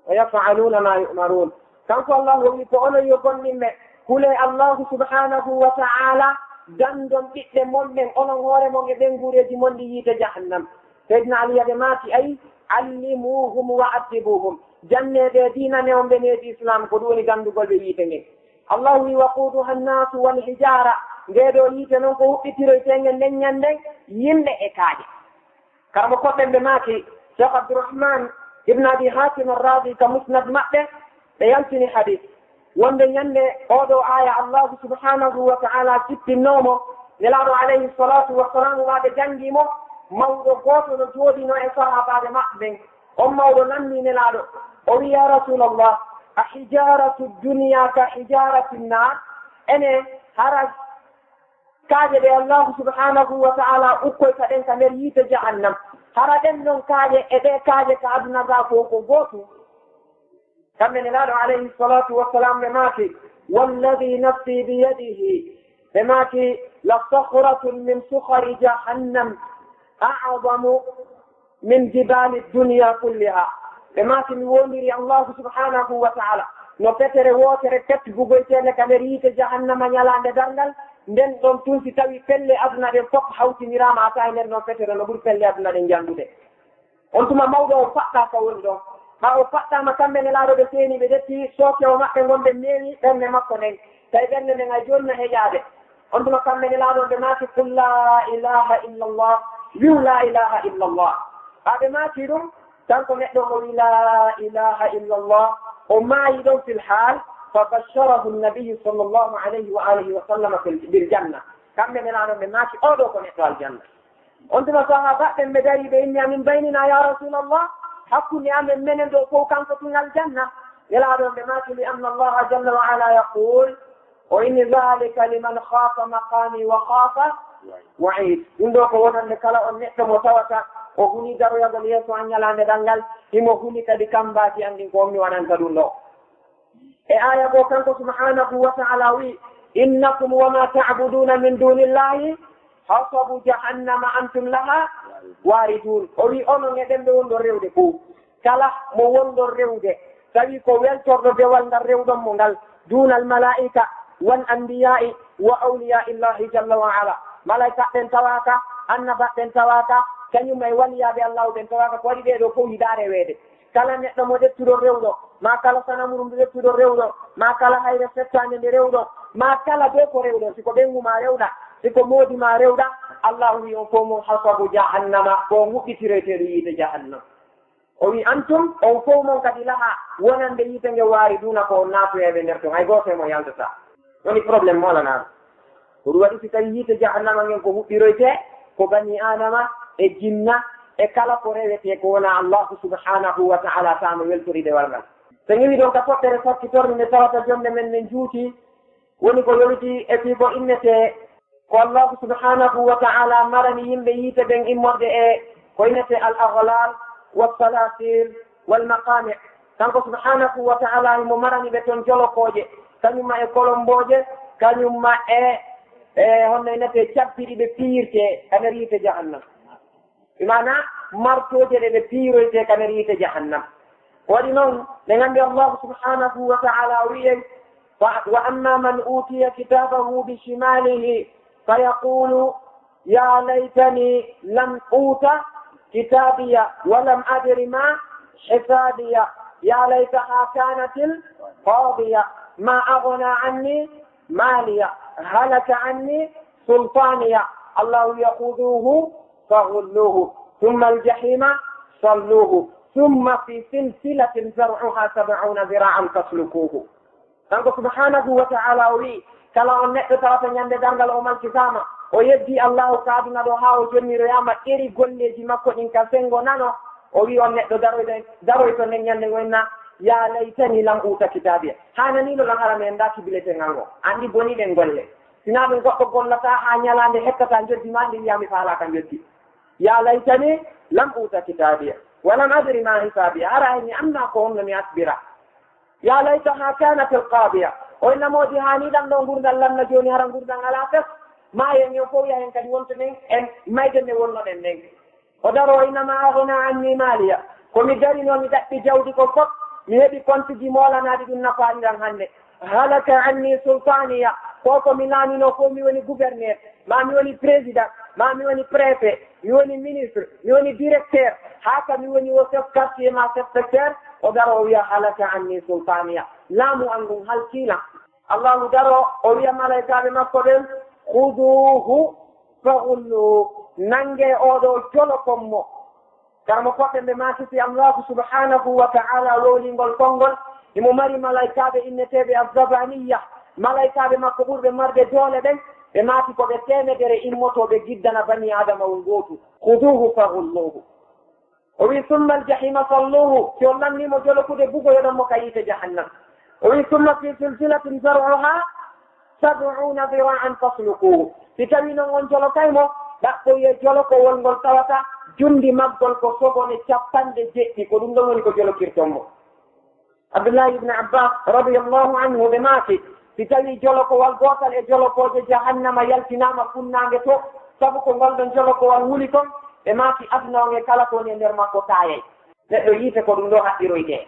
ويفعلون ما يؤمرون كان الله يقول يقول كل الله سبحانه وتعالى دندن بيت من أنا غور من بنقول من دي جهنم سيدنا علي دماتي أي علموهم وأدبوهم جنة دينا نيوم بني الإسلام كدوني جندو قلبي يتنين الله وقودها الناس والحجارة غيرو يتنون كو بتيرو يتنين نين يمن إكادي كما قلت بماكي شيخ عبد الرحمن ابن أبي حاتم الرازي كمسند مأده ليلتني حديث وندن ينه أودو آية الله سبحانه وتعالى ست النوم نلعب عليه الصلاة والسلام بعد جنجيمو موضو قوتو نجودي نو إصاها بعد مأبن موضو نمي نلعب قل يا رسول الله أحجارة الدنيا كحجارة النار أنا هرج كاجة الله سبحانه وتعالى أكوي كدن كمريت جهنم هرجن نون كاجة إذا كاجة كأدنى ذاكوكو قوتو كمن الله عليه الصلاة والسلام لماكي والذي نفسي بيده لماكي لصخرة من صخر جهنم أعظم من جبال الدنيا كلها لماكي نومري الله سبحانه وتعالى نفتر ووتر كتبو بيتين كمريت جهنم يلان درنال nden ɗon tunsi tawi pelle aduna ɗen fof hawtinirama ata e nder noon fetere no ɓuri pelle aduna ɗen jandude on tuma mawɗo o faɗɗa ka woni ɗon ha o faɗɗama kamɓe ne laaɗo ɓe seeni ɓe detti sooke o maɓɓe gonɓe neewi ɓernde makko nden tawi ɓernde nden ay joni no heƴade on tuma kamɓe ne laaɗo ɓe maati qul la ilaha illa llah wiw la ilaha illa llah ha ɓe maati ɗum tan ko neɗɗo o wi la ilaha illa llah o maayi ɗon fil haal فبشره النبي صلى الله عليه وآله وسلم بالجنة كم من الآن من ماشي أودو كنتو الجنة أنتم صحابة مداري بإني من بيننا يا رسول الله حقني أمن من دو كان فتن الجنة يلعبون بماشي لأن الله جل وعلا يقول وإن ذلك لمن خاف مقامي وخاف وعيد إن دو كونا نكلا ونحن متوسط وهني دارو يقول يسوع أن يلعن دنجل هم هني كدكم باتي أن قومي وننتظر له آية بوكانكو سبحانه وتعالى إنكم وما تعبدون من دون الله حصب جهنم أنتم لها واردون أولي أنو ندم دون دور ريودي كو كلا موون دور ريودي سبي كو ويلتور دوال دور ريودي مونغال دون الملائكة والأنبياء وأولياء الله جل وعلا ملائكة تنتواكا النبأ تنتواكا كان يوم يولي بالله تنتواكا كوري ديدو كو هداري ويدي kala neɗɗo mo dettuɗo rewɗo ma kala sanamurum dettuɗo rewɗo ma kala hayre fettande nde rewɗo ma kala be ko rewɗo siko ɓengu ma rewɗa siko moodi ma rewɗa allah wi on fof mum hasabu jahannama ko huɓɓitireteɗo yiite jahannam o wi antum on fof mon kadi laha wonande yiite nge waari duna ko on naatoyeɓe nder ton hay gooto mo yaldata woni probléme molanaɗo ko ɗum waɗi si tawi yiite jahannama ngen ko huɓɓiroyte ko bani adama e jinna e kala ko rewete ko wona allahu subhanahu wa ta'ala tama weltoride walngal so ñewi ɗon ka poɗɗere sakkitorni nde tawata jonde men ne juuti woni ko yoliti e fii ko innete ko allahu subhanahu wa ta'ala marani yimɓe yiite ɓen immorde e ko innete al aglal walsalasir walmaqami kanko subhanahu wa ta'ala mo marani ɓe toon jolokoje kañumma e kolomboje kañumma e honno innete cabbiɗi ɓe piirte ka nder yiite jahannam بمعنى مرتوجة لبيروي كنرية جهنم ولنون لنبي الله سبحانه وتعالى ويه وأما من أوتي كتابه بشماله فيقول يا ليتني لم أوت كتابي ولم أدر ما حسابي يا ليتها كانت القاضية ما أغنى عني مالية هلك عني سلطانية الله يأخذوه فغلوه ثم الجحيم صلوه ثم في سلسلة زرعها 70 ذراعا فاسلكوه تنقل سبحانه وتعالى وي كلا أن نحن يند دنگل أمال كسامة ويدي الله كادنا دوها وجني رياما إري قولي جمكو إنك سنغو نانو وي أن نحن درويتو نيند وينا يا ليتني لم أوت كتابي هانا نيلو لنغالا من داكي بلتن عنو عندي بني دن قولي sina ɗum goɗɗo gollata ha ñalande hekkata joddi ma ndi wiyami faalaka joddi ya laytani lam uta kitabiya walam adri ma hisabiya ara ni amna ko honno mi asbira ya laytaha kanat alqadiya o innamodi hani ɗam ɗo gurdal lamna joni hara gurdal ala fes ma yen yo fof yahen kadi wonto nen en mayde nde wonnoɗen nden o daro innama agna anni maliya komi darino mi ɗaɓɓi jawdi ko fof mi heɓi compte ji molanaɗi ɗum nafaɗiran hannde halaka anni sultaniya koko mi laamino fof mi woni gouverneur ma mi woni président ma mi woni préfet mi woni ministre mi woni directeur haka mi woni o chef quartier ma chef secteur o daro o wiya halaka anni sultaniya laamu an ɗum halkiila allahu daro o wiya malaikaɓe makko ɓen huduhu fagulluhu nange oɗo jolo kommo karmo koɓɓe ɓe makiti allahu subhanahu wa ta'ala wowlingol konngol imo mari malaikaɓe inneteɓe azabaniya malaikaɓe makko ɓurɓe marde doole ɓen ɓe maati ko ɓe temedere immotoɓe giddana bani adama won gootu huduhu fagulluhu o wi summa aljahima salluhu si o lannimo jolokude bugoyoɗon mo ka yiite jahannam o wi summa fi silsilatin zaruha 70 dira'an faslukuhu si tawi noon on jolo kaymo ɗaɓɓoye jolo ko wongol tawata jundi maggol ko sogone 50 ko ɗum ɗon woni ko jolokirton mo abdoullahi ibne abbas radiallahu anhu ɓe maaki si tawi jolokowal gotal e jolokoje jahannama yaltinama funnange to sabu ko ngolɗon jolokowal wuli kon ɓe maaki adnonge kala toni e nder makko taayey neɗɗo yiite ko ɗum ɗo haɗɗiroyte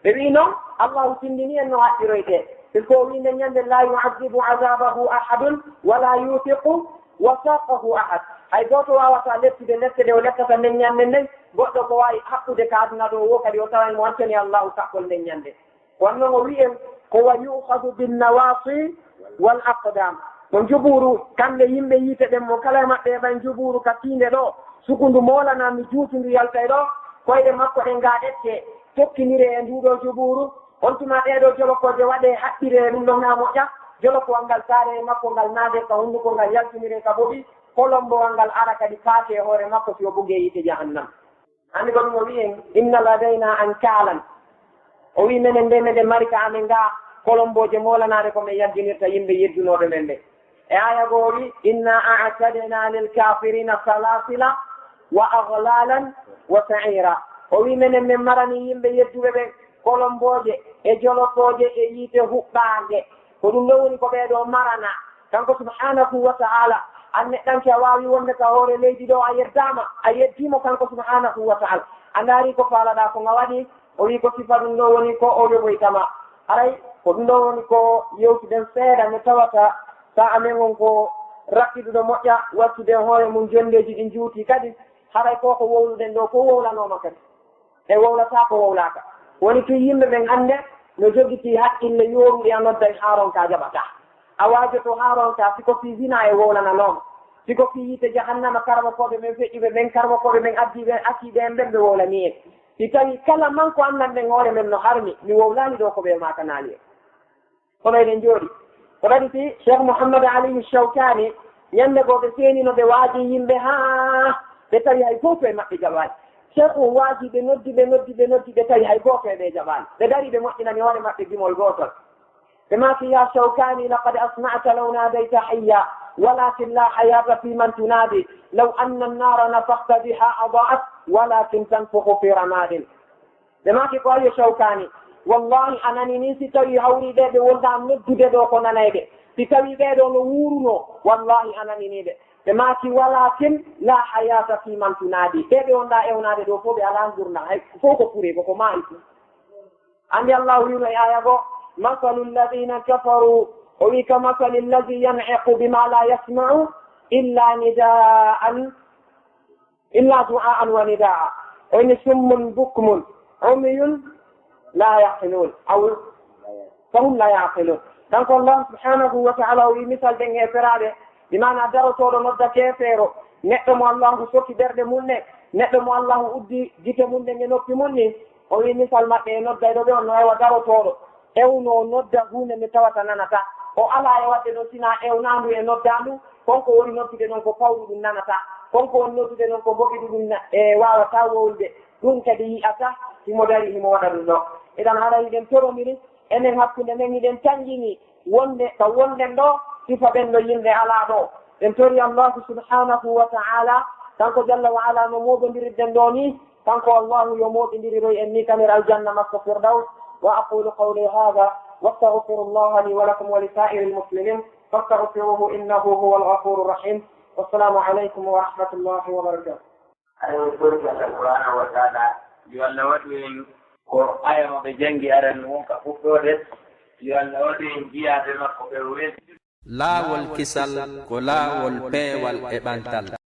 ɓe wi noon allahu tindini en no haɗɗiroyte puisque winde ñande la yu'adibu azabahu ahadun wala yutiqu wasaqahu ahad hay goto wawata lettude lette ɗe o lettata nden ñande nden goɗɗo ko wawi haɓɓude ka aduna ɗo wo kadi o tawa mo wancani allahu kaɓɓol nden ñande wonnoon o wi'en ko wa yuhadu binnawasi wal aqdam mo juburu kamɓe yimɓe yiite ɗen mo kala maɓɓe ɓen juburu ka tiinde ɗo sukundu molanami juutundu yaltay ɗo koyɗe makko ɗe gaɗette tokkinire e nduɗo juburu on tuma ɗeɗo jolokoje waɗe haɓɓire ɗum ɗon ha moƴƴa jolokowal ngal saare e makko ngal naade ka hunduko ngal yaltinire ka boɓi kolombowal ngal ara kadi kaake e hoore makko si o buge yiite jahannam andi ko ɗum o wi'en inna ladayna an kalan o wi menen nde meɗen mari ka amen nga kolomboje molanade komin yaltinirta yimɓe yeddunoɓe men ɓe e aya goo wi inna a'tadna lilkafirina salasila wa aghlalan wa sa'ira o wi menen min marani yimɓe yedduɓe ɓen kolomboje e jolokoje e yiite huɓɓaande ko ɗum ɗo woni ko ɓeeɗo marana kanko subhanahu wa ta'ala an neɗɗanke a wawi wonde ka hoore leydi ɗo a yeddama a yeddimo kanko subhanahu wa ta'ala a ndaari ko faalaɗa ko nga waɗi o wi ko sifa ɗum ɗo woni ko o yoɓoytama aray ko ɗum ɗo woni ko yewtuɗen seeɗa ne tawata sa amen won ko rakkiduɗo moƴƴa wattude hoore mum jondeji ɗi juuti kadi haray ko ko wowluɗen ɗo ko wowlanoma kadi e wowlata ko wowlaka woni ki yimɓe ɓen hannde no jogiti haqqille yoruɗe a nodday haaronka jaɓata a waajoto haaronka siko fi zina e wowlananoma siko fi yiite jahannama karmakoɓe men feƴƴuɓe ɓen karmakoɓe men addiɓe akiɓe en ɓen ɓe wowlani en si tawi kala manko annan ɓen hoore men no harmi mi wowlani ɗo ko ɓe makanali en kono eɗen jooɗi ko waɗi si cheikh mouhammad aliyu chawkani ñande goo ɓe seenino ɓe waaji yimɓe ha ɓe tawi hay fof e maɓɓe jaɓani cheikh o waaji ɓe noddi ɓe tawi hay gooto e ɓe jaɓani ɓe dari ɓe moƴƴinani hoore maɓɓe gimol gootol ɓe maaki ya chawkani laqad asma'ta law nadayta hayya walakin la hayata fi man tunadi law anna annara nafakta biha adaat walakin tanfuku fi ramadin ɓe maaki ko ayo chawkani wallahi anani ni si tawi hawriɓe ɓe wonda noddude ɗo ko nanayɓe si tawi ɓeɗo no wuruno wallahi ananiniɓe ɓe maaki walakin la hayata fi man tunadi ɓeɓe wonda ewnade ɗo fof ɓe ala gurna hay fof ko pure koko maayi fu andi allahu wino e aya go masalu alladina kafaru o wi ka masali alladi yan'iqu bima la yasma'u illa du'aan wa nidaa o ini summun bukmun umiyun la yaqilun aw fahum la yaqilun kanko allah subhanahu wa ta'ala o wi misal ɗen e feraɓe imana darotoɗo nodda keefeero neɗɗo mo allahu sokki ɓerɗe munne neɗɗo mo allahu uddi gite munne e noppi mun ni o wi misal maɓɓe e nodda ɗo ɓe on no ewa darotoɗo ewno nodda hunde mi tawata nanata o ala e wadde ɗo sina ewnandu e noddandu konko woni noddude noon ko pawɗu ɗum nanata konko woni noddude noon ko boɓiɗu ɗum e wawata wowlde ɗum kadi yiyata himo dari himo waɗa ɗum ɗo eɗan haɗa hiɗen toromiri enen hakkunde men hiɗen canjini wonde ka wonden ɗo sifa ɓen no yimɓe ala ɗo en tori allahu subhanahu wa ta'ala kanko jalla wa ala no moɗodirirɗen ɗo ni kanko allahu yo moɗodiriroy en ni kanir aljanna makko firdaus wa aqulu qawli hada واستغفر الله لي ولكم ولسائر المسلمين فاستغفروه انه هو الغفور الرحيم والسلام عليكم ورحمه الله وبركاته. أيها سبحانه وتعالى يولون وآية بجنجي أرى النوك فكرت يولون جياد المقبول لا والكسل كلا والبي والإبانتال